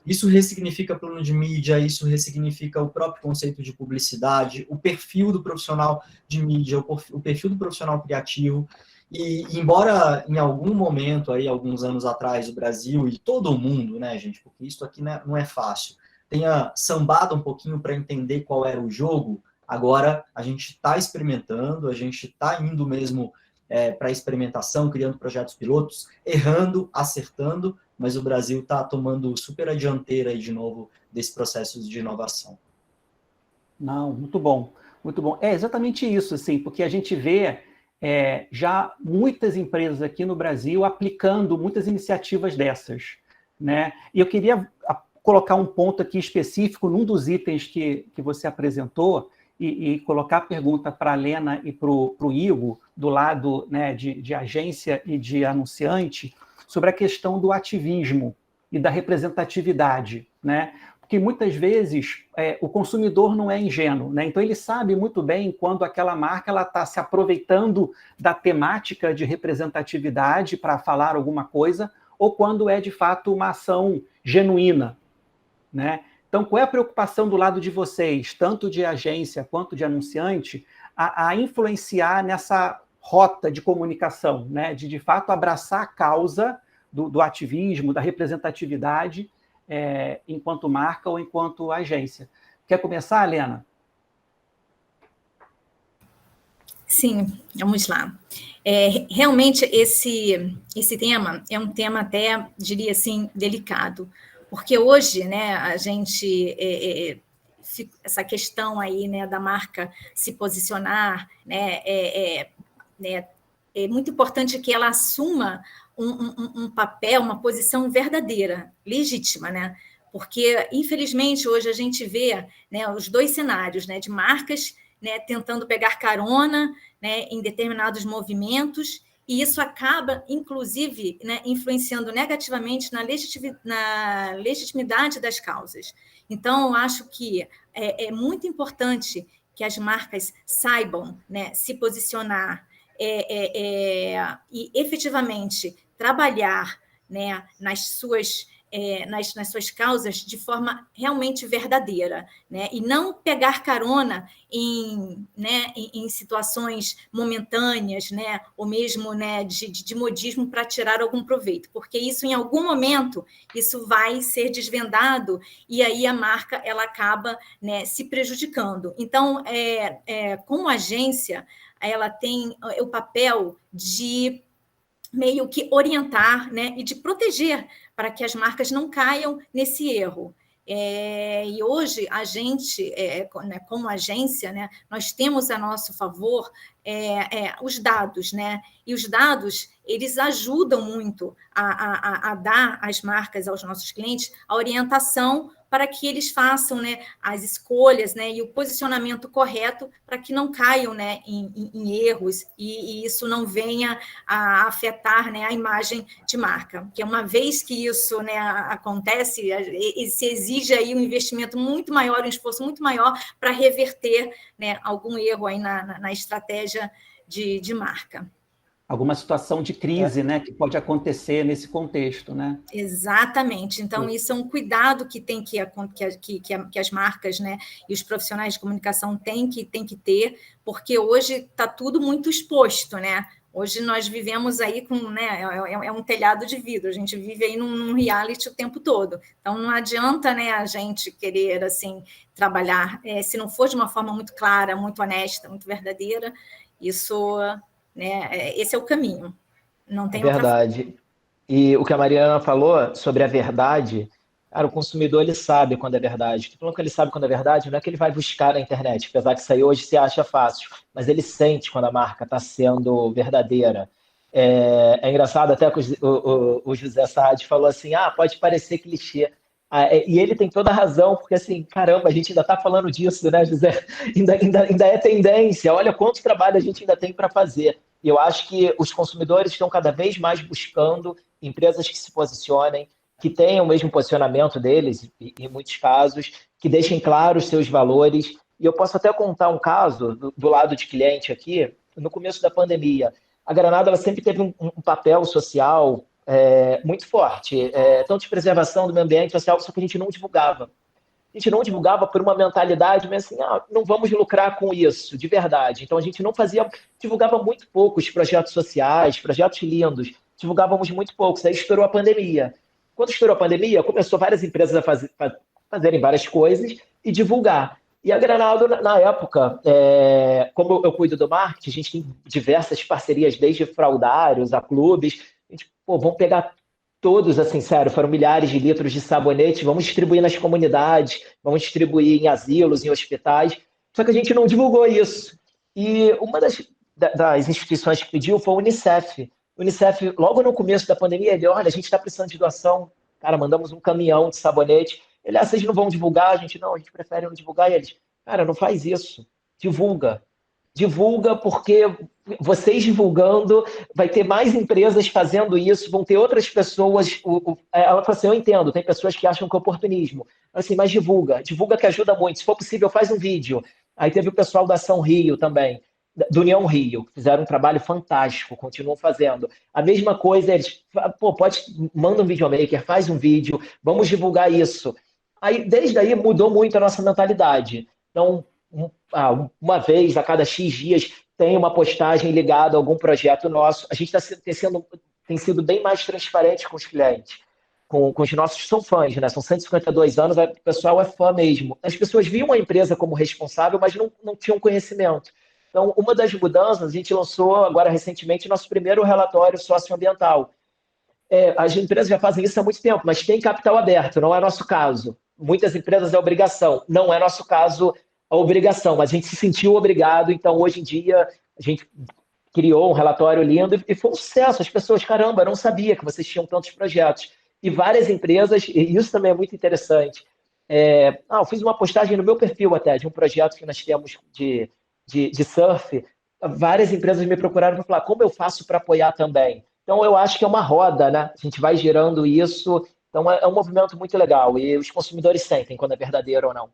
Isso ressignifica plano de mídia, isso ressignifica o próprio conceito de publicidade, o perfil do profissional de mídia, o perfil do profissional criativo. E embora em algum momento, aí, alguns anos atrás, o Brasil e todo o mundo, né, gente, porque isso aqui não é fácil, tenha sambado um pouquinho para entender qual era o jogo, agora a gente está experimentando, a gente está indo mesmo para experimentação, criando projetos pilotos, errando, acertando, mas o Brasil está tomando super a dianteira aí de novo desse processo de inovação. Não, muito bom, muito bom. É exatamente isso, assim, porque a gente vê já muitas empresas aqui no Brasil aplicando muitas iniciativas dessas, né? E eu queria colocar um ponto aqui específico num dos itens que você apresentou, e colocar a pergunta para a Lena e para o Igor, do lado, né, de agência e de anunciante, sobre a questão do ativismo e da representatividade, né? Porque muitas vezes o consumidor não é ingênuo, né? Então ele sabe muito bem quando aquela marca está se aproveitando da temática de representatividade para falar alguma coisa, ou quando é de fato uma ação genuína, né? Então, qual é a preocupação do lado de vocês, tanto de agência quanto de anunciante, a influenciar nessa rota de comunicação, né? De fato abraçar a causa do ativismo, da representatividade, enquanto marca ou enquanto agência. Quer começar, Lena? Sim, vamos lá. Realmente, esse tema é um tema até, diria assim, delicado, porque hoje, né, a gente, essa questão aí, né, da marca se posicionar, né, é muito importante que ela assuma um papel, uma posição verdadeira, legítima, né? Porque, infelizmente, hoje a gente vê, né, os dois cenários, né, de marcas, né, tentando pegar carona, né, em determinados movimentos, e isso acaba, inclusive, né, influenciando negativamente na legitimidade das causas. Então, eu acho que é muito importante que as marcas saibam, né, se posicionar e efetivamente trabalhar, né, nas suas causas de forma realmente verdadeira, né, e não pegar carona em situações momentâneas, né, ou mesmo, né, de modismo para tirar algum proveito, porque isso, em algum momento, isso vai ser desvendado e aí a marca ela acaba, né, se prejudicando. Então, como agência, ela tem o papel de meio que orientar, né, e de proteger para que as marcas não caiam nesse erro. E hoje, a gente, né, como agência, né, nós temos a nosso favor os dados, né? E os dados, eles ajudam muito a dar às marcas, aos nossos clientes, a orientação para que eles façam, né, as escolhas, né, e o posicionamento correto para que não caiam, né, em erros e isso não venha a afetar, né, a imagem de marca. Porque uma vez que isso, né, acontece, se exige aí um investimento muito maior, um esforço muito maior para reverter, né, algum erro aí na estratégia de marca. Alguma situação de crise, né, que pode acontecer nesse contexto, né? Exatamente. Então, isso é um cuidado que tem que as marcas, né, e os profissionais de comunicação têm que ter, porque hoje está tudo muito exposto, né? Hoje nós vivemos aí com, né, é um telhado de vidro, a gente vive aí num reality o tempo todo. Então, não adianta, né, a gente querer, assim, trabalhar, se não for de uma forma muito clara, muito honesta, muito verdadeira, isso... né? Esse é o caminho. Não tem verdade. Outra... E o que a Mariana falou sobre a verdade, cara, o consumidor ele sabe quando é verdade. Estou falando que ele sabe quando é verdade, não é que ele vai buscar na internet, apesar que isso aí hoje se acha fácil, mas ele sente quando a marca está sendo verdadeira. É engraçado até que o José Saad falou assim, pode parecer clichê. E ele tem toda a razão, porque assim, caramba, a gente ainda está falando disso, né, José? Ainda é tendência, olha quanto trabalho a gente ainda tem para fazer. E eu acho que os consumidores estão cada vez mais buscando empresas que se posicionem, que tenham o mesmo posicionamento deles, em muitos casos, que deixem claros os seus valores. E eu posso até contar um caso do lado de cliente aqui, no começo da pandemia. A Granada ela sempre teve um papel social muito forte, tanto de preservação do meio ambiente social, só que a gente não divulgava. A gente não divulgava por uma mentalidade, mas assim, não vamos lucrar com isso, de verdade. Então a gente não divulgava muito pouco os projetos sociais, projetos lindos, divulgávamos muito pouco. Aí estourou a pandemia. Quando estourou a pandemia, começou várias empresas a fazerem várias coisas e divulgar. E a Granado, na época, como eu cuido do marketing, a gente tem diversas parcerias, desde fraudários a clubes. A gente, vamos pegar todos, assim, sério, foram milhares de litros de sabonete, vamos distribuir nas comunidades, vamos distribuir em asilos, em hospitais. Só que a gente não divulgou isso. E uma das instituições que pediu foi a Unicef. O Unicef, logo no começo da pandemia, ele, olha, a gente está precisando de doação. Cara, mandamos um caminhão de sabonete. Ele, vocês não vão divulgar? A gente prefere não divulgar. E eles, cara, não faz isso. Divulga. Divulga, porque vocês divulgando, vai ter mais empresas fazendo isso, vão ter outras pessoas. Ela falou assim: eu entendo, tem pessoas que acham que é oportunismo. Assim, mas divulga que ajuda muito. Se for possível, faz um vídeo. Aí teve o pessoal da Ação Rio também, do União Rio, que fizeram um trabalho fantástico, continuam fazendo. A mesma coisa, eles, manda um videomaker, faz um vídeo, vamos divulgar isso. Aí, desde aí, mudou muito a nossa mentalidade. Então, uma vez a cada X dias tem uma postagem ligada a algum projeto nosso. A gente tem sido bem mais transparente com os clientes, com os nossos que são fãs, né? São 152 anos, o pessoal é fã mesmo. As pessoas viam a empresa como responsável, mas não tinham conhecimento. Então, uma das mudanças, a gente lançou agora recentemente nosso primeiro relatório socioambiental. As empresas já fazem isso há muito tempo, mas tem capital aberto, não é nosso caso. Muitas empresas é obrigação, não é nosso caso a obrigação, mas a gente se sentiu obrigado, então hoje em dia a gente criou um relatório lindo e foi um sucesso. As pessoas, caramba, eu não sabia que vocês tinham tantos projetos. E várias empresas, e isso também é muito interessante. Eu fiz uma postagem no meu perfil até, de um projeto que nós temos de surf. Várias empresas me procuraram para falar como eu faço para apoiar também. Então eu acho que é uma roda, né? A gente vai gerando isso, então é um movimento muito legal e os consumidores sentem quando é verdadeiro ou não.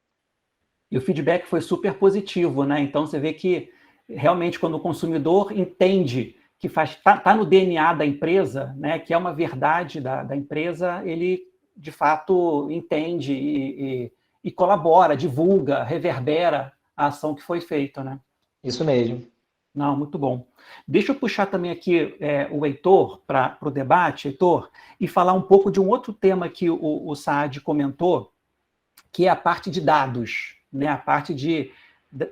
E o feedback foi super positivo, né? Então você vê que realmente quando o consumidor entende que tá no DNA da empresa, né, que é uma verdade da empresa, ele de fato entende e colabora, divulga, reverbera a ação que foi feita, né? Isso mesmo. Não, muito bom. Deixa eu puxar também aqui o Heitor para o debate, Heitor, e falar um pouco de um outro tema que o Saad comentou, que é a parte de dados, né? A parte de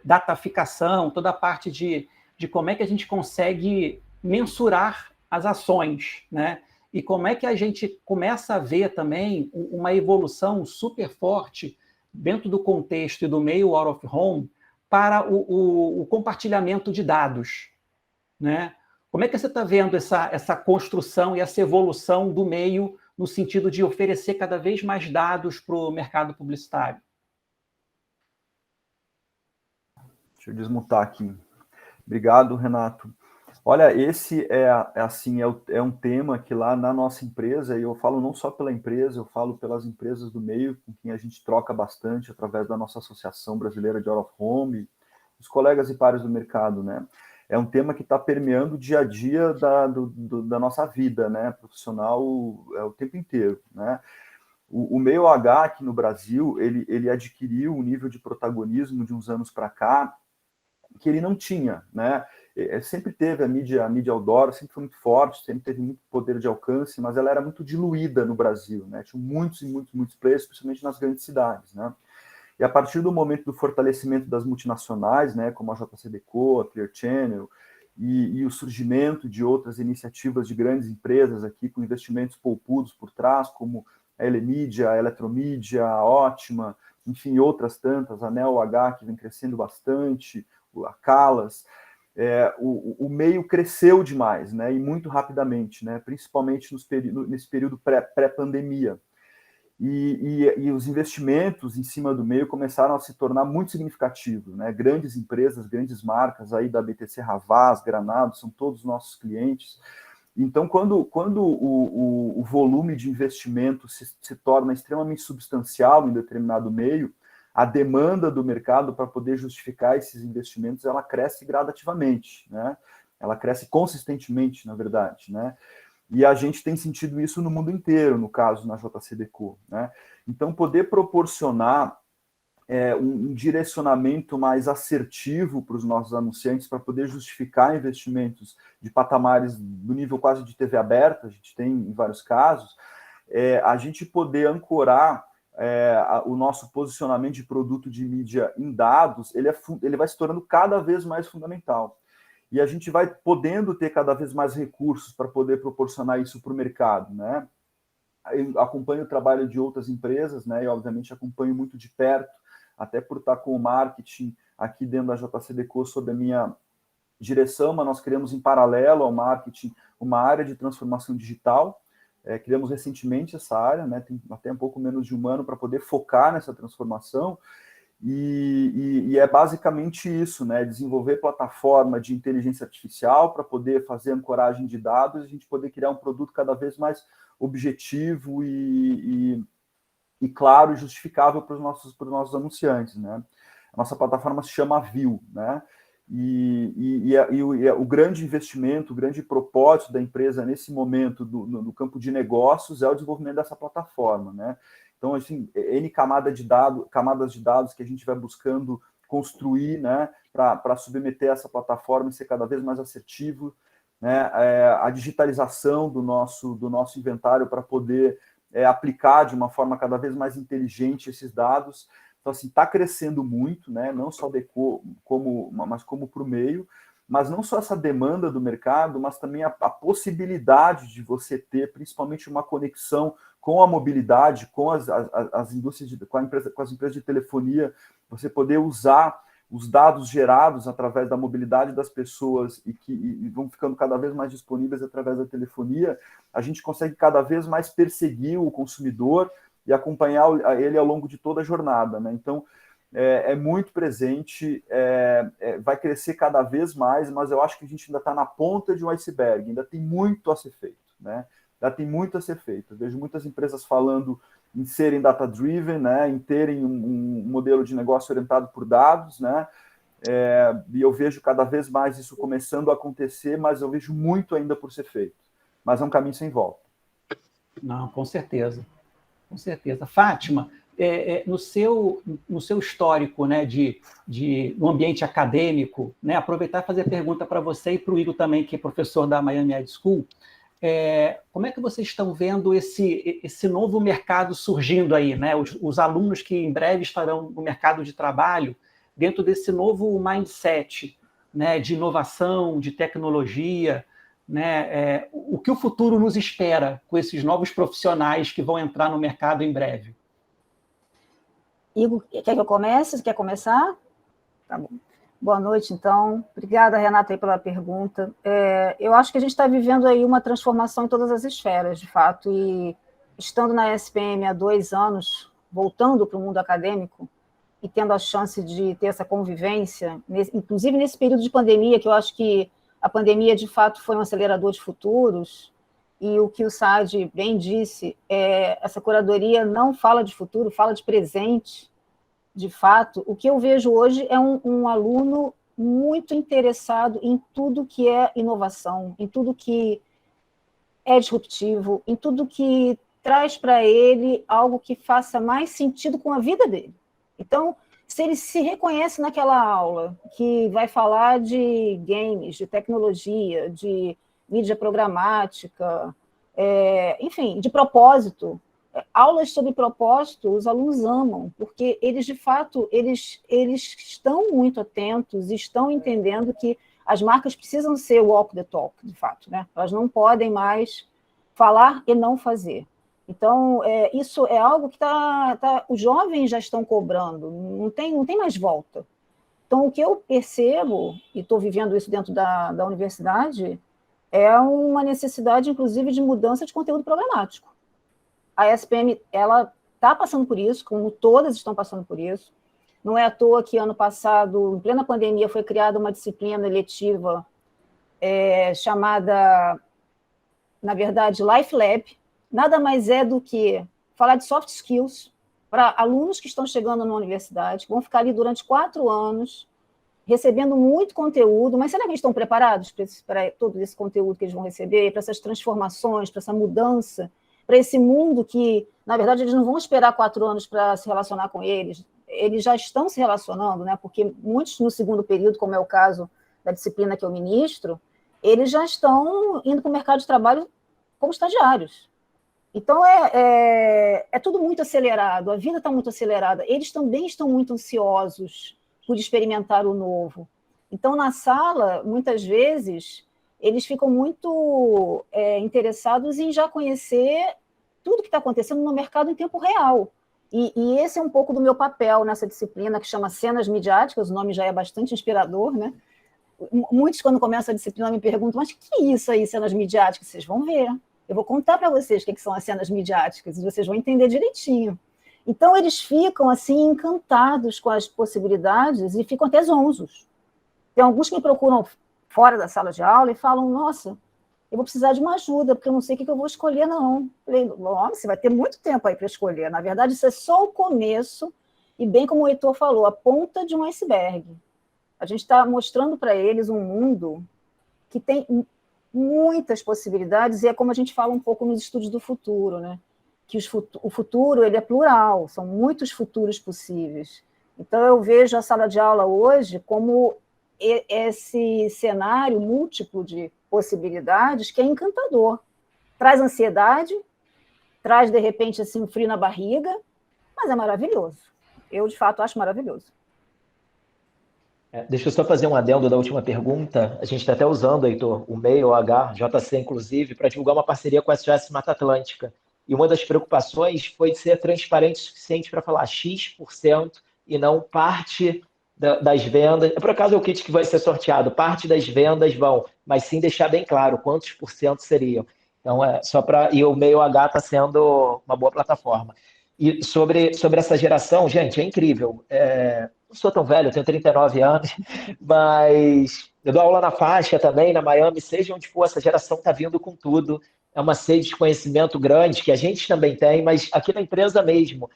dataficação, toda a parte de como é que a gente consegue mensurar as ações, né? E como é que a gente começa a ver também uma evolução super forte dentro do contexto e do meio out of home para o compartilhamento de dados, né? Como é que você está vendo essa construção e essa evolução do meio no sentido de oferecer cada vez mais dados para o mercado publicitário? Deixa eu desmutar aqui. Obrigado, Renato. Olha, esse é um tema que lá na nossa empresa, e eu falo não só pela empresa, eu falo pelas empresas do meio, com quem a gente troca bastante através da nossa Associação Brasileira de Out of Home, os colegas e pares do mercado, né? É um tema que está permeando o dia a dia da nossa vida, né, profissional, o tempo inteiro, né? O meio H aqui no Brasil, ele adquiriu um nível de protagonismo de uns anos para cá que ele não tinha, né? Sempre teve a mídia outdoor, sempre foi muito forte, sempre teve muito poder de alcance, mas ela era muito diluída no Brasil, né? Tinha muitos players, principalmente nas grandes cidades, né? E a partir do momento do fortalecimento das multinacionais, né, como a JCDecaux, a Clear Channel, e o surgimento de outras iniciativas de grandes empresas aqui com investimentos poupudos por trás, como a Elemídia, a Eletromídia, a Ótima, enfim, outras tantas, a Neo H, que vem crescendo bastante, a Calas, o meio cresceu demais, né, e muito rapidamente, né, principalmente nesse período pré-pandemia. E os investimentos em cima do meio começaram a se tornar muito significativos, né? Grandes empresas, grandes marcas aí da BTC Havas, Granado, são todos nossos clientes. Então, quando o volume de investimento se torna extremamente substancial em determinado meio, a demanda do mercado para poder justificar esses investimentos, ela cresce gradativamente, né? Ela cresce consistentemente, na verdade, né? E a gente tem sentido isso no mundo inteiro, no caso na JCDecaux, né? Então, poder proporcionar um direcionamento mais assertivo para os nossos anunciantes, para poder justificar investimentos de patamares do nível quase de TV aberta, a gente tem em vários casos, a gente poder ancorar o nosso posicionamento de produto de mídia em dados, ele vai se tornando cada vez mais fundamental. E a gente vai podendo ter cada vez mais recursos para poder proporcionar isso para o mercado, né? Eu acompanho o trabalho de outras empresas, né? E obviamente acompanho muito de perto, até por estar com o marketing aqui dentro da JCDecaux sob a minha direção, mas nós criamos em paralelo ao marketing uma área de transformação digital. Criamos recentemente essa área, né? Tem até um pouco menos de um ano para poder focar nessa transformação. E é basicamente isso, né? Desenvolver plataforma de inteligência artificial para poder fazer ancoragem de dados e a gente poder criar um produto cada vez mais objetivo e claro e justificável para os nossos anunciantes, né? A nossa plataforma se chama View, né? E o grande investimento, o grande propósito da empresa nesse momento no campo de negócios é o desenvolvimento dessa plataforma, né? Então, assim, N camadas de dados que a gente vai buscando construir, né, para submeter essa plataforma e ser cada vez mais assertivo, né, a digitalização do nosso inventário para poder aplicar de uma forma cada vez mais inteligente esses dados. Então, assim, está crescendo muito, né, não só mas como para o meio, mas não só essa demanda do mercado, mas também a possibilidade de você ter, principalmente, uma conexão com a mobilidade, com as indústrias, com as empresas de telefonia, você poder usar os dados gerados através da mobilidade das pessoas e vão ficando cada vez mais disponíveis através da telefonia, a gente consegue cada vez mais perseguir o consumidor e acompanhar ele ao longo de toda a jornada, né? Então, é muito presente, vai crescer cada vez mais, mas eu acho que a gente ainda está na ponta de um iceberg, ainda tem muito a ser feito, né? Ainda tem muito a ser feito. Eu vejo muitas empresas falando em serem data-driven, né? Em terem um modelo de negócio orientado por dados, né? E eu vejo cada vez mais isso começando a acontecer, mas eu vejo muito ainda por ser feito. Mas é um caminho sem volta. Não, com certeza. Com certeza. Fátima, no seu histórico, né, no ambiente acadêmico, né, aproveitar e fazer a pergunta para você e para o Igor também, que é professor da Miami Ed School, como é que vocês estão vendo esse novo mercado surgindo aí, né? Os alunos que em breve estarão no mercado de trabalho, dentro desse novo mindset, né, de inovação, de tecnologia, né? O que o futuro nos espera com esses novos profissionais que vão entrar no mercado em breve? Igor, quer que eu comece? Você quer começar? Tá bom. Boa noite, então. Obrigada, Renata, aí pela pergunta. Eu acho que a gente está vivendo aí uma transformação em todas as esferas, de fato, e estando na SPM há 2 anos, voltando para o mundo acadêmico e tendo a chance de ter essa convivência, inclusive nesse período de pandemia, que eu acho que a pandemia, de fato, foi um acelerador de futuros, e o que o Saad bem disse, essa curadoria não fala de futuro, fala de presente. De fato, o que eu vejo hoje é um aluno muito interessado em tudo que é inovação, em tudo que é disruptivo, em tudo que traz para ele algo que faça mais sentido com a vida dele. Então, se ele se reconhece naquela aula que vai falar de games, de tecnologia, de mídia programática, enfim, de propósito, aulas sobre propósito, os alunos amam, porque eles, de fato, eles estão muito atentos e estão entendendo que as marcas precisam ser walk the talk, de fato, né? Elas não podem mais falar e não fazer. Então, isso é algo que os jovens já estão cobrando, não tem mais volta. Então, o que eu percebo, e estou vivendo isso dentro da universidade, é uma necessidade, inclusive, de mudança de conteúdo programático. A SPM, ela está passando por isso, como todas estão passando por isso. Não é à toa que, ano passado, em plena pandemia, foi criada uma disciplina eletiva chamada, na verdade, Life Lab. Nada mais é do que falar de soft skills para alunos que estão chegando na universidade, que vão ficar ali durante 4 anos, recebendo muito conteúdo, mas será que eles estão preparados para todo esse conteúdo que eles vão receber, para essas transformações, para essa mudança, para esse mundo que, na verdade, eles não vão esperar 4 anos para se relacionar com eles já estão se relacionando, né? Porque muitos no segundo período, como é o caso da disciplina que eu ministro, eles já estão indo para o mercado de trabalho como estagiários. Então, é tudo muito acelerado, a vida está muito acelerada. Eles também estão muito ansiosos por experimentar o novo. Então, na sala, muitas vezes, eles ficam muito interessados em já conhecer tudo que está acontecendo no mercado em tempo real. E esse é um pouco do meu papel nessa disciplina, que chama Cenas Midiáticas, o nome já é bastante inspirador, né? Muitos, quando começam a disciplina, me perguntam, mas o que é isso aí, cenas midiáticas? Vocês vão ver. Eu vou contar para vocês o que são as cenas midiáticas, e vocês vão entender direitinho. Então, eles ficam, assim, encantados com as possibilidades e ficam até zonzos. Tem alguns que me procuram fora da sala de aula e falam, nossa, eu vou precisar de uma ajuda, porque eu não sei o que eu vou escolher, não. Eu falei, você vai ter muito tempo aí para escolher. Na verdade, isso é só o começo, e bem como o Heitor falou, a ponta de um iceberg. A gente está mostrando para eles um mundo que tem muitas possibilidades, e é como a gente fala um pouco nos estudos do futuro, né? Que o futuro ele é plural, são muitos futuros possíveis. Então, eu vejo a sala de aula hoje como esse cenário múltiplo de possibilidades que é encantador. Traz ansiedade, traz, de repente, assim, um frio na barriga, mas é maravilhoso. Eu, de fato, acho maravilhoso. Deixa eu só fazer um adendo da última pergunta. A gente está até usando, Heitor, o MEI, OH, JC, inclusive, para divulgar uma parceria com a SOS Mata Atlântica. E uma das preocupações foi de ser transparente o suficiente para falar X% e não parte das vendas. Por acaso é o kit que vai ser sorteado. Parte das vendas vão, mas sim deixar bem claro quantos por cento seriam. Então, só para... E o MEI OH está sendo uma boa plataforma. E sobre essa geração, gente, é incrível. Não sou tão velho, eu tenho 39 anos, mas eu dou aula na faixa também, na Miami, seja onde for, essa geração está vindo com tudo. É uma sede de conhecimento grande, que a gente também tem, mas aqui na empresa mesmo.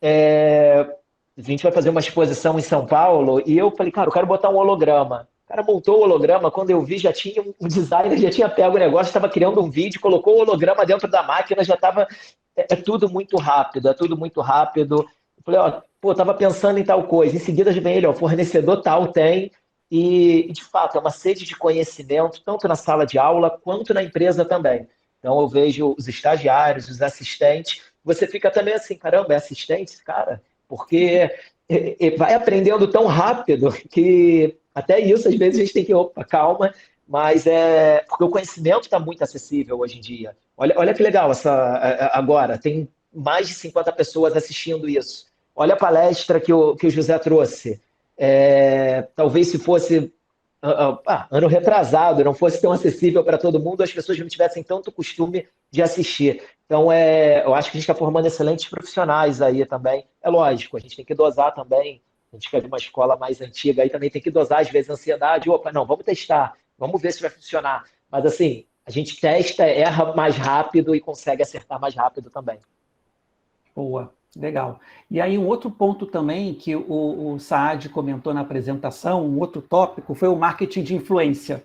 A gente vai fazer uma exposição em São Paulo, e eu falei, cara, eu quero botar um holograma. O cara montou o holograma, quando eu vi, já tinha um designer, já tinha pego o negócio, estava criando um vídeo, colocou o holograma dentro da máquina, já estava... É tudo muito rápido, é tudo muito rápido. Eu falei, ó, pô, estava pensando em tal coisa. Em seguida já vem ele, ó, fornecedor tal tem. E, de fato, é uma sede de conhecimento, tanto na sala de aula quanto na empresa também. Então, eu vejo os estagiários, os assistentes. Você fica também assim, caramba, é assistente esse cara? Porque vai aprendendo tão rápido que até isso, às vezes, a gente tem que, opa, calma. Mas porque o conhecimento está muito acessível hoje em dia. Olha que legal agora, tem mais de 50 pessoas assistindo isso. Olha a palestra que o José trouxe. Talvez se fosse ano retrasado, não fosse tão acessível para todo mundo, as pessoas não tivessem tanto costume de assistir. Então, eu acho que a gente está formando excelentes profissionais aí também. É lógico, a gente tem que dosar também. A gente quer de uma escola mais antiga aí também tem que dosar, às vezes, a ansiedade. Opa, não, vamos testar. Vamos ver se vai funcionar. Mas, assim, a gente testa, erra mais rápido e consegue acertar mais rápido também. Boa, legal. E aí, um outro ponto também que o Saad comentou na apresentação, um outro tópico, foi o marketing de influência,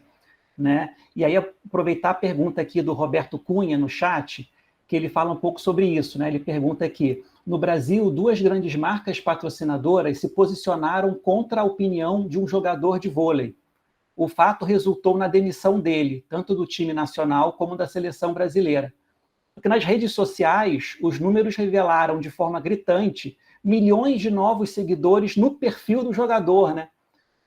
né? E aí, aproveitar a pergunta aqui do Roberto Cunha no chat, que ele fala um pouco sobre isso, né? Ele pergunta aqui, no Brasil, 2 grandes marcas patrocinadoras se posicionaram contra a opinião de um jogador de vôlei. O fato resultou na demissão dele, tanto do time nacional como da seleção brasileira. Porque nas redes sociais, os números revelaram de forma gritante milhões de novos seguidores no perfil do jogador, né?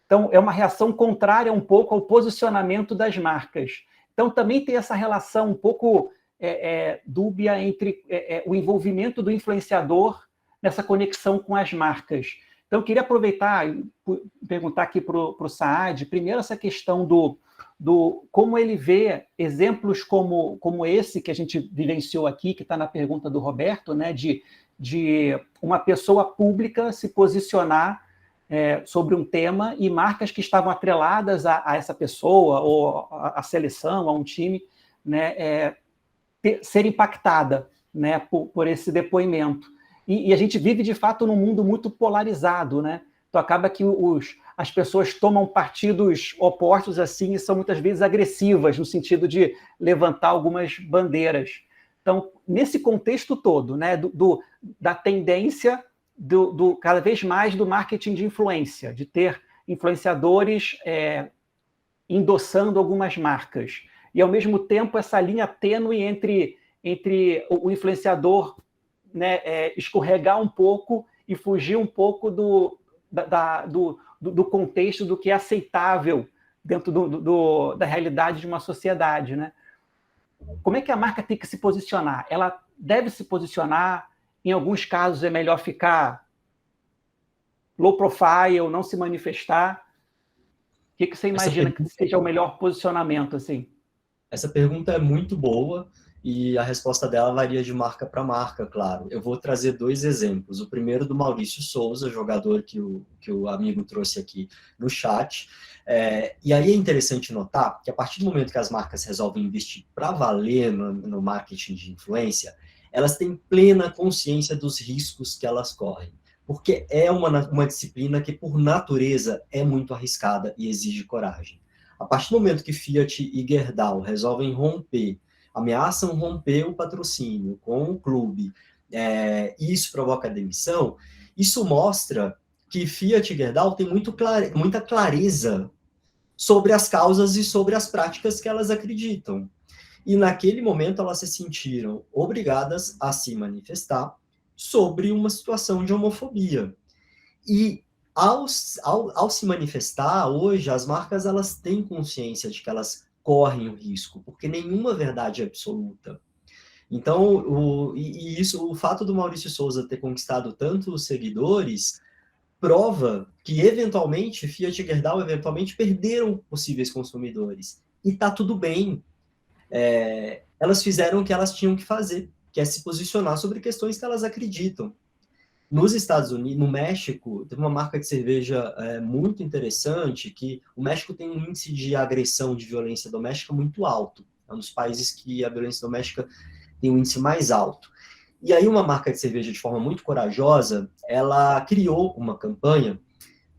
Então, é uma reação contrária um pouco ao posicionamento das marcas. Então, também tem essa relação um pouco dúbia entre o envolvimento do influenciador nessa conexão com as marcas. Então, eu queria aproveitar e perguntar aqui para o Saad, primeiro essa questão do como ele vê exemplos como esse que a gente vivenciou aqui, que está na pergunta do Roberto, né, de uma pessoa pública se posicionar sobre um tema e marcas que estavam atreladas a essa pessoa, ou a seleção, a um time, né, ser impactada, né, por esse depoimento. E a gente vive, de fato, num mundo muito polarizado, né? Então, acaba que as pessoas tomam partidos opostos assim e são muitas vezes agressivas, no sentido de levantar algumas bandeiras. Então, nesse contexto todo, né, da tendência cada vez mais do marketing de influência, de ter influenciadores endossando algumas marcas, e, ao mesmo tempo, essa linha tênue entre o influenciador, né, escorregar um pouco e fugir um pouco do contexto do que é aceitável dentro da realidade de uma sociedade, né? Como é que a marca tem que se posicionar? Ela deve se posicionar, em alguns casos é melhor ficar low profile, não se manifestar. O que você imagina que seja o melhor posicionamento, assim? Essa pergunta é muito boa. e a resposta dela varia de marca para marca, claro. Eu vou trazer 2 exemplos. O primeiro do Maurício Souza, jogador que o amigo trouxe aqui no chat. E aí é interessante notar que a partir do momento que as marcas resolvem investir para valer no marketing de influência, elas têm plena consciência dos riscos que elas correm, porque é uma disciplina que, por natureza, é muito arriscada e exige coragem. A partir do momento que Fiat e Gerdau resolvem ameaçam romper o patrocínio com o clube, e isso provoca demissão, isso mostra que Fiat e Gerdau têm muita clareza sobre as causas e sobre as práticas que elas acreditam. E naquele momento elas se sentiram obrigadas a se manifestar sobre uma situação de homofobia. E ao se manifestar, hoje, as marcas elas têm consciência de que elas correm o risco, porque nenhuma verdade é absoluta. Então, o fato do Maurício Souza ter conquistado tantos seguidores prova que, eventualmente, Fiat e Gerdau perderam possíveis consumidores. E está tudo bem. Elas fizeram o que elas tinham que fazer, que é se posicionar sobre questões que elas acreditam. Nos Estados Unidos, no México, tem uma marca de cerveja muito interessante, que o México tem um índice de agressão, de violência doméstica muito alto. É um dos países que a violência doméstica tem um índice mais alto. E aí uma marca de cerveja, de forma muito corajosa, ela criou uma campanha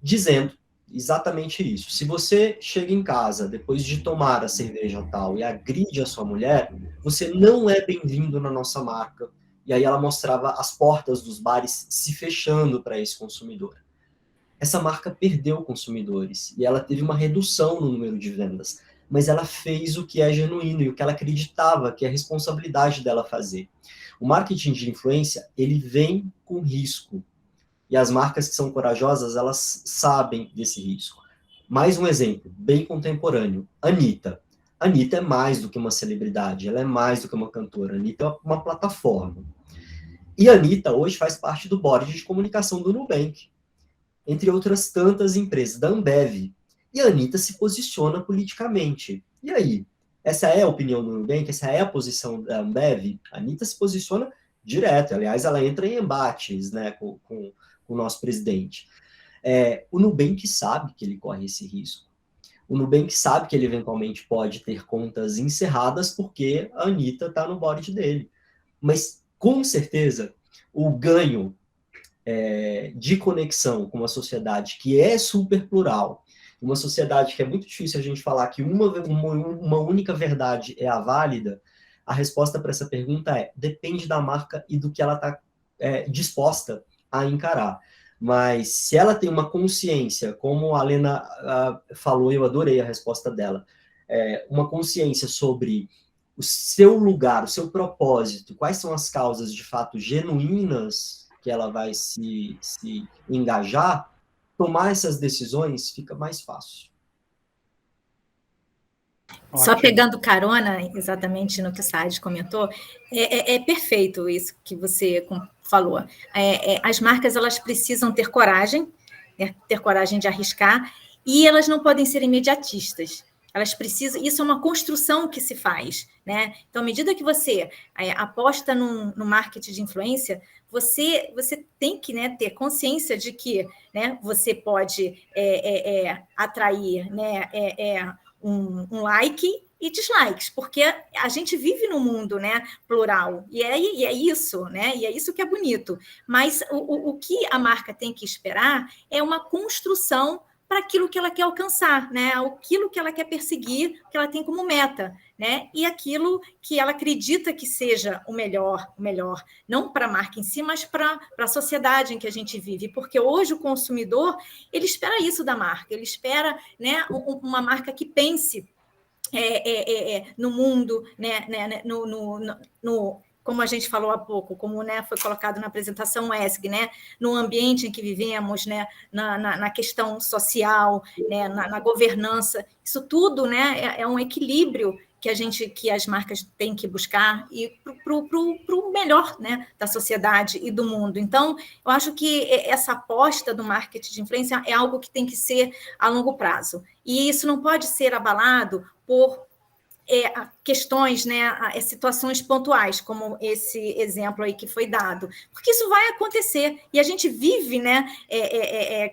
dizendo exatamente isso. Se você chega em casa depois de tomar a cerveja tal e agride a sua mulher, você não é bem-vindo na nossa marca. E aí ela mostrava as portas dos bares se fechando para esse consumidor. Essa marca perdeu consumidores e ela teve uma redução no número de vendas, mas ela fez o que é genuíno e o que ela acreditava que é a responsabilidade dela fazer. O marketing de influência, ele vem com risco. E as marcas que são corajosas, elas sabem desse risco. Mais um exemplo, bem contemporâneo. Anitta. Anitta é mais do que uma celebridade, ela é mais do que uma cantora. Anitta é uma plataforma. E a Anitta hoje faz parte do board de comunicação do Nubank, entre outras tantas empresas, da Ambev. E a Anitta se posiciona politicamente. E aí? Essa é a opinião do Nubank? Essa é a posição da Ambev? A Anitta se posiciona direto. Aliás, ela entra em embates, né, com o nosso presidente. O Nubank sabe que ele corre esse risco. O Nubank sabe que ele eventualmente pode ter contas encerradas porque a Anitta está no board dele. Mas, com certeza, o ganho de conexão com uma sociedade que é super plural, uma sociedade que é muito difícil a gente falar que uma única verdade é a válida, a resposta para essa pergunta depende da marca e do que ela está disposta a encarar. Mas se ela tem uma consciência, como a Lena falou, eu adorei a resposta dela, uma consciência sobre o seu lugar, o seu propósito, quais são as causas de fato genuínas que ela vai se engajar, tomar essas decisões fica mais fácil. Só pegando carona exatamente no que o Saad comentou, é perfeito isso que você falou. As marcas elas precisam ter coragem de arriscar, e elas não podem ser imediatistas. Elas precisam, isso é uma construção que se faz, né? Então, à medida que você aposta no marketing de influência, você tem que, né, ter consciência de que, né, você pode atrair, né, um like e dislikes, porque a gente vive num mundo, né, plural, e é isso, né, e é isso que é bonito. Mas o que a marca tem que esperar é uma construção para aquilo que ela quer alcançar, né, aquilo que ela quer perseguir, que ela tem como meta, né, e aquilo que ela acredita que seja o melhor, não para a marca em si, mas para a sociedade em que a gente vive, porque hoje o consumidor, ele espera isso da marca, ele espera, né, uma marca que pense no mundo, né, como a gente falou há pouco, como, né, foi colocado na apresentação ESG, né, no ambiente em que vivemos, né, na questão social, né, na governança, isso tudo, né, é um equilíbrio que as marcas têm que buscar e para o melhor, né, da sociedade e do mundo. Então, eu acho que essa aposta do marketing de influência é algo que tem que ser a longo prazo. E isso não pode ser abalado por questões, né, situações pontuais, como esse exemplo aí que foi dado, porque isso vai acontecer, e a gente vive, né,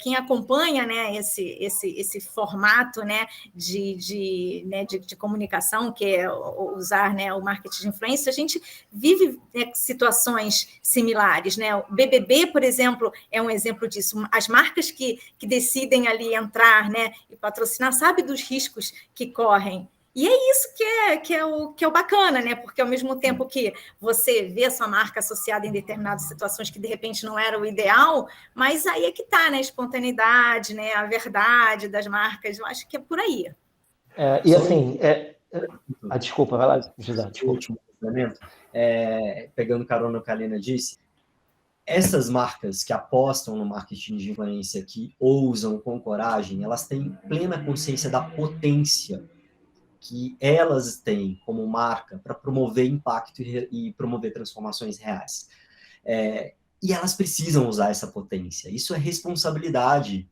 quem acompanha, né, esse formato, né, de comunicação, que é usar, né, o marketing de influência, a gente vive, né, situações similares, né, o BBB, por exemplo, é um exemplo disso, as marcas que decidem ali entrar, né, e patrocinar, sabe dos riscos que correm. E é isso que é o bacana, né? Porque ao mesmo tempo que você vê a sua marca associada em determinadas situações que de repente não era o ideal, mas aí é que está, né? A espontaneidade, né? A verdade das marcas, eu acho que é por aí. E assim, desculpa, vai lá, José. O último complemento, pegando carona no que a Lina disse, essas marcas que apostam no marketing de influência, que ousam com coragem, elas têm plena consciência da potência que elas têm como marca para promover impacto e promover transformações reais. E elas precisam usar essa potência. Isso é responsabilidade.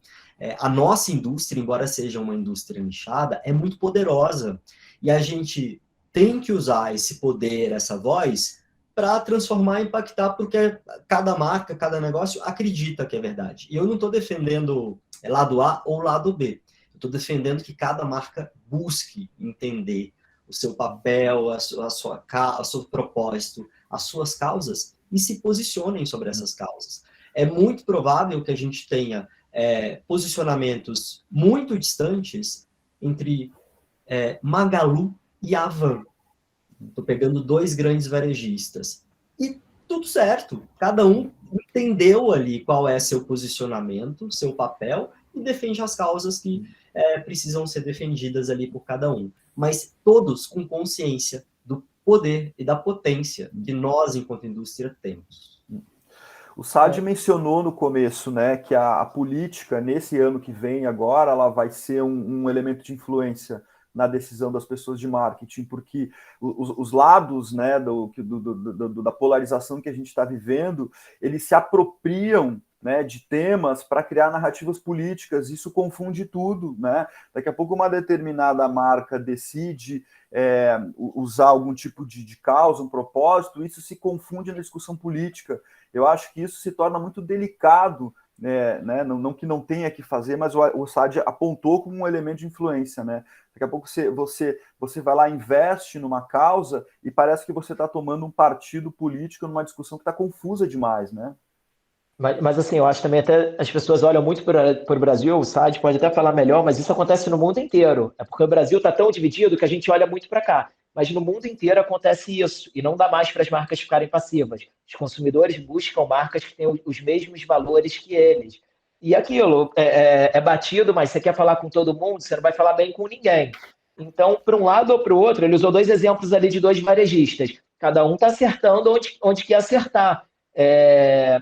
A nossa indústria, embora seja uma indústria nichada, é muito poderosa. E a gente tem que usar esse poder, essa voz, para transformar e impactar, porque cada marca, cada negócio acredita que é verdade. E eu não estou defendendo lado A ou lado B. Estou defendendo que cada marca busque entender o seu papel, o seu propósito, as suas causas e se posicionem sobre essas causas. É muito provável que a gente tenha posicionamentos muito distantes entre Magalu e Avan. Estou pegando 2 grandes varejistas. E tudo certo, cada um entendeu ali qual é seu posicionamento, seu papel, e defende as causas que precisam ser defendidas ali por cada um. Mas todos com consciência do poder e da potência que nós, enquanto indústria, temos. O Saad mencionou no começo, né, que a política, nesse ano que vem agora, ela vai ser um elemento de influência na decisão das pessoas de marketing, porque os lados, né, da polarização que a gente está vivendo, eles se apropriam, né, de temas para criar narrativas políticas. Isso confunde tudo, né? Daqui a pouco uma determinada marca decide usar algum tipo de causa, um propósito, isso se confunde na discussão política. Eu acho que isso se torna muito delicado, né? Não que não tenha que fazer, mas o Saad apontou como um elemento de influência, né? Daqui a pouco você vai lá, investe numa causa e parece que você está tomando um partido político numa discussão que está confusa demais, né? Mas assim, eu acho também até as pessoas olham muito para o Brasil, o Saad pode até falar melhor, mas isso acontece no mundo inteiro. É porque o Brasil está tão dividido que a gente olha muito para cá. Mas no mundo inteiro acontece isso, e não dá mais para as marcas ficarem passivas. Os consumidores buscam marcas que têm os mesmos valores que eles. E aquilo é batido, mas você quer falar com todo mundo, você não vai falar bem com ninguém. Então, para um lado ou para o outro, ele usou 2 exemplos ali de 2 varejistas. Cada um está acertando onde quer acertar.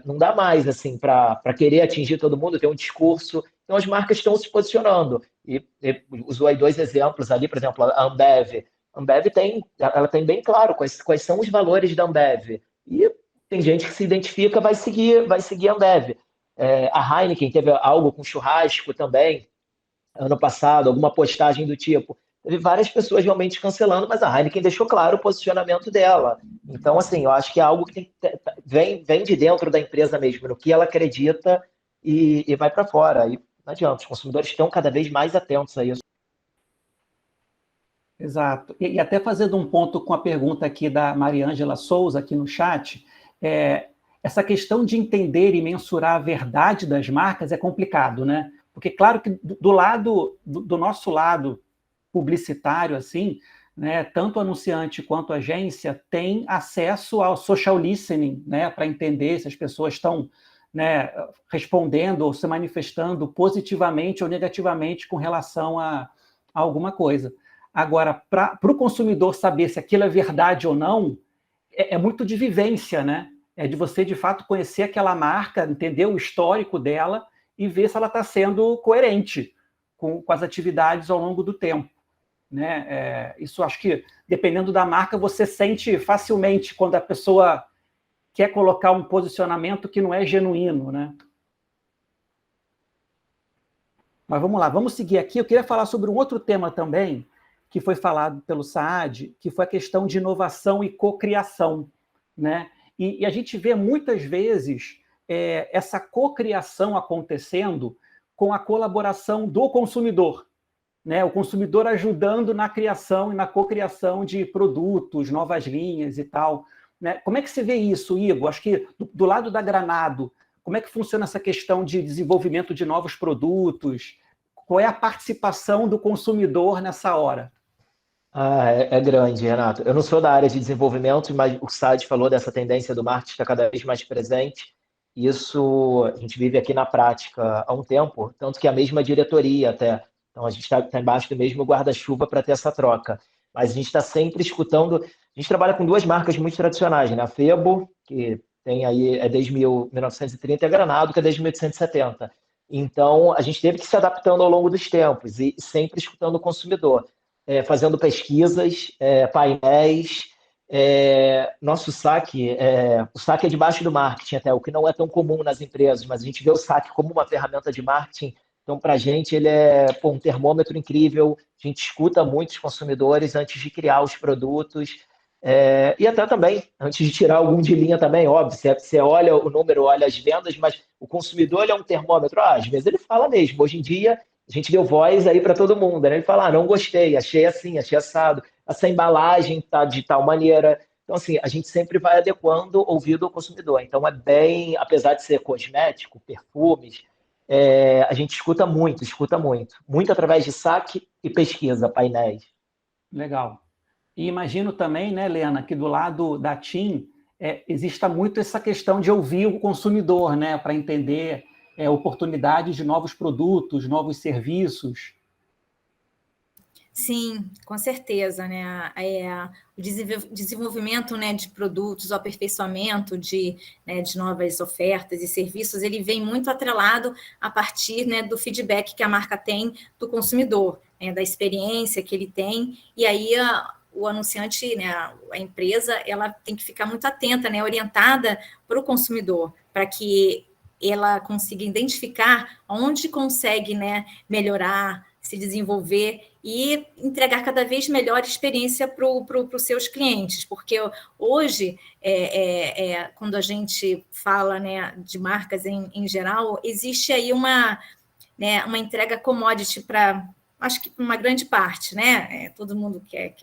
Não dá mais assim para querer atingir todo mundo, ter um discurso. Então as marcas estão se posicionando e usou aí 2 exemplos ali, por exemplo, a Ambev. A Ambev ela tem bem claro quais são os valores da Ambev, e tem gente que se identifica, vai seguir a Ambev. A Heineken teve algo com churrasco também ano passado, alguma postagem do tipo. Teve várias pessoas realmente cancelando, mas a Heineken deixou claro o posicionamento dela. Então, assim, eu acho que é algo que vem de dentro da empresa mesmo, no que ela acredita e vai para fora. E não adianta, os consumidores estão cada vez mais atentos a isso. Exato. E até fazendo um ponto com a pergunta aqui da Mariângela Souza, aqui no chat, essa questão de entender e mensurar a verdade das marcas é complicado, né? Porque, claro que do nosso lado publicitário, assim, né, tanto o anunciante quanto a agência tem acesso ao social listening, né, para entender se as pessoas estão, né, respondendo ou se manifestando positivamente ou negativamente com relação a alguma coisa. Agora, para o consumidor saber se aquilo é verdade ou não, é muito de vivência, né? É de você, de fato, conhecer aquela marca, entender o histórico dela e ver se ela está sendo coerente com as atividades ao longo do tempo. Né? Isso acho que, dependendo da marca, você sente facilmente quando a pessoa quer colocar um posicionamento que não é genuíno, né? Mas vamos lá, vamos seguir aqui. Eu queria falar sobre um outro tema também, que foi falado pelo Saad, que foi a questão de inovação e cocriação, né? E a gente vê muitas vezes essa cocriação acontecendo com a colaboração do consumidor, né? O consumidor ajudando na criação e na cocriação de produtos, novas linhas e tal, né? Como é que você vê isso, Igor? Acho que do lado da Granado, como é que funciona essa questão de desenvolvimento de novos produtos? Qual é a participação do consumidor nessa hora? É grande, Renato. Eu não sou da área de desenvolvimento, mas o Saad falou dessa tendência do marketing estar cada vez mais presente. Isso a gente vive aqui na prática há um tempo, tanto que a mesma diretoria até. Então, a gente está embaixo do mesmo guarda-chuva para ter essa troca. Mas a gente está sempre escutando. A gente trabalha com duas marcas muito tradicionais, né? A Febo, que tem aí, desde 1930, e a Granado, que é desde 1870. Então, a gente teve que ir se adaptando ao longo dos tempos e sempre escutando o consumidor. Fazendo pesquisas, painéis. Nosso saque, o saque é debaixo do marketing até, o que não é tão comum nas empresas, mas a gente vê o saque como uma ferramenta de marketing. Então, para a gente, ele é um termômetro incrível. A gente escuta muitos consumidores antes de criar os produtos. E até também, antes de tirar algum de linha também, óbvio, você olha o número, olha as vendas, mas o consumidor ele é um termômetro. Às vezes ele fala mesmo. Hoje em dia, a gente deu voz aí para todo mundo, né? Ele fala, não gostei, achei assim, achei assado, essa embalagem tá de tal maneira. Então, assim, a gente sempre vai adequando o ouvido ao consumidor. Então, é bem, apesar de ser cosmético, perfumes, a gente escuta muito. Muito através de saque e pesquisa, painéis. Legal. E imagino também, né, Lena, que do lado da TIM exista muito essa questão de ouvir o consumidor, né, para entender oportunidades de novos produtos, novos serviços. Sim, com certeza, né? O desenvolvimento, né, de produtos, o aperfeiçoamento de novas ofertas e serviços, ele vem muito atrelado a partir, né, do feedback que a marca tem do consumidor, né, da experiência que ele tem, e aí o anunciante, né, a empresa, ela tem que ficar muito atenta, né, orientada para o consumidor, para que ela consiga identificar onde consegue, né, melhorar, se desenvolver e entregar cada vez melhor experiência para os seus clientes, porque hoje, quando a gente fala, né, de marcas em geral, existe aí uma entrega commodity para, acho que para uma grande parte, né? Todo mundo quer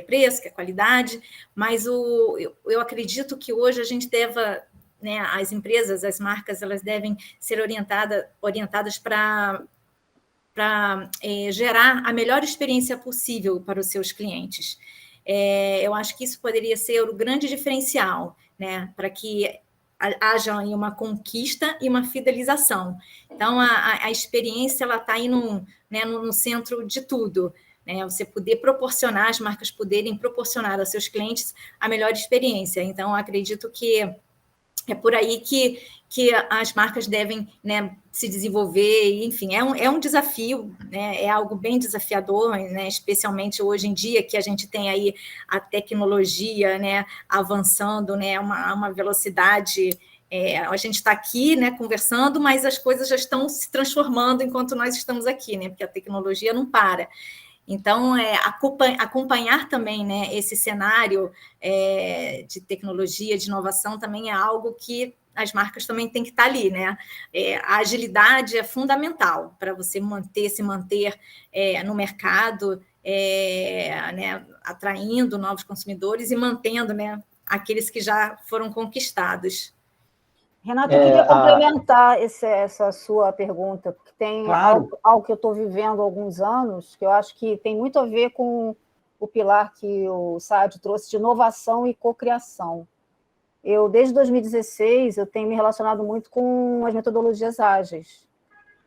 preço, quer qualidade, mas eu acredito que hoje a gente deva, né, as empresas, as marcas, elas devem ser orientadas para gerar a melhor experiência possível para os seus clientes. Eu acho que isso poderia ser o grande diferencial, né, para que haja uma conquista e uma fidelização. Então, a experiência está aí no centro de tudo, né? Você poder proporcionar, as marcas poderem proporcionar aos seus clientes a melhor experiência. Então, acredito que é por aí que as marcas devem, né, se desenvolver, enfim, é um desafio, né, é algo bem desafiador, né, especialmente hoje em dia que a gente tem aí a tecnologia, né, avançando, né, uma velocidade, a gente está aqui, né, conversando, mas as coisas já estão se transformando enquanto nós estamos aqui, né, porque a tecnologia não para. Então, acompanhar também, né, esse cenário de tecnologia, de inovação, também é algo que as marcas também têm que estar ali, né? A agilidade é fundamental para você se manter no mercado, né, atraindo novos consumidores e mantendo, né, aqueles que já foram conquistados. Renata, eu queria complementar essa sua pergunta, porque tem algo que eu estou vivendo há alguns anos, que eu acho que tem muito a ver com o pilar que o Saad trouxe de inovação e cocriação. Desde 2016, eu tenho me relacionado muito com as metodologias ágeis,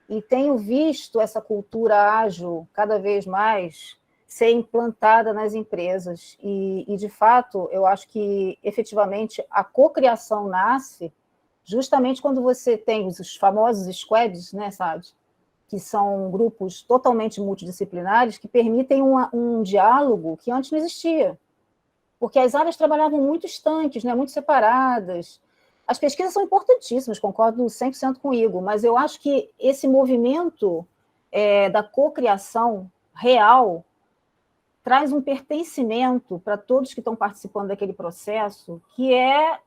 e tenho visto essa cultura ágil cada vez mais ser implantada nas empresas, e de fato, eu acho que, efetivamente, a cocriação nasce justamente quando você tem os famosos squads, né, sabe? Que são grupos totalmente multidisciplinares que permitem um diálogo que antes não existia. Porque as áreas trabalhavam muito estanques, né, muito separadas. As pesquisas são importantíssimas, concordo 100% com o Igor, mas eu acho que esse movimento da cocriação real traz um pertencimento para todos que estão participando daquele processo que é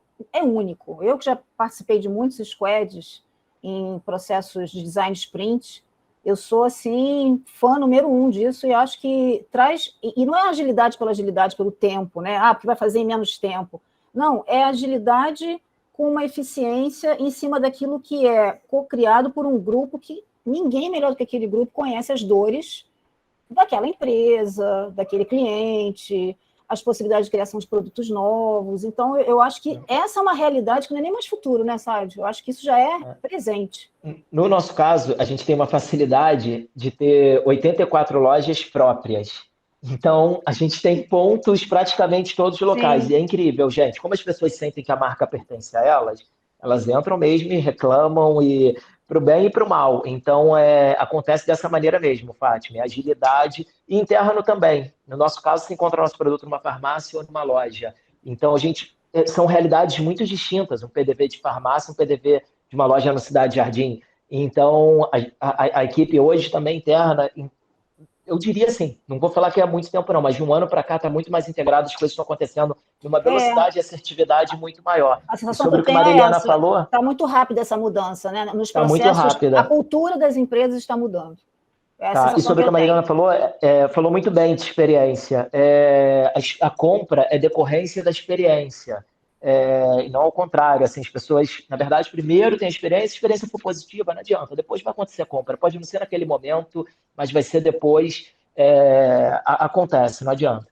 único. Eu que já participei de muitos squads em processos de design sprint, eu sou, assim, fã número 1 disso, e acho que traz... E não é agilidade, pelo tempo, né? Porque vai fazer em menos tempo. Não, é agilidade com uma eficiência em cima daquilo que é co-criado por um grupo que ninguém melhor do que aquele grupo conhece as dores daquela empresa, daquele cliente, as possibilidades de criação de produtos novos. Então, eu acho que essa é uma realidade que não é nem mais futuro, né, Sádio? Eu acho que isso já é presente. No nosso caso, a gente tem uma facilidade de ter 84 lojas próprias. Então, a gente tem pontos praticamente em todos os locais. Sim. E é incrível, gente. Como as pessoas sentem que a marca pertence a elas entram mesmo e reclamam, e para o bem e para o mal. Então, acontece dessa maneira mesmo, Fátima. Agilidade e interno também. No nosso caso, você encontra nosso produto numa farmácia ou numa loja. Então, são realidades muito distintas. Um PDV de farmácia, um PDV de uma loja no Cidade Jardim. Então, a equipe hoje também interna, eu diria assim, não vou falar que é muito tempo não, mas de um ano para cá está muito mais integrado, as coisas estão acontecendo numa velocidade e assertividade muito maior. A sensação sobre que o que eu a tenho Mariana falou... Está muito rápida essa mudança, né? Nos processos, muito rápida. A cultura das empresas está mudando. E sobre o que a Mariana falou, falou muito bem de experiência. A compra é decorrência da experiência. E não ao contrário, assim, as pessoas, na verdade, primeiro tem a experiência for positiva, não adianta, depois vai acontecer a compra, pode não ser naquele momento, mas vai ser depois, acontece, não adianta.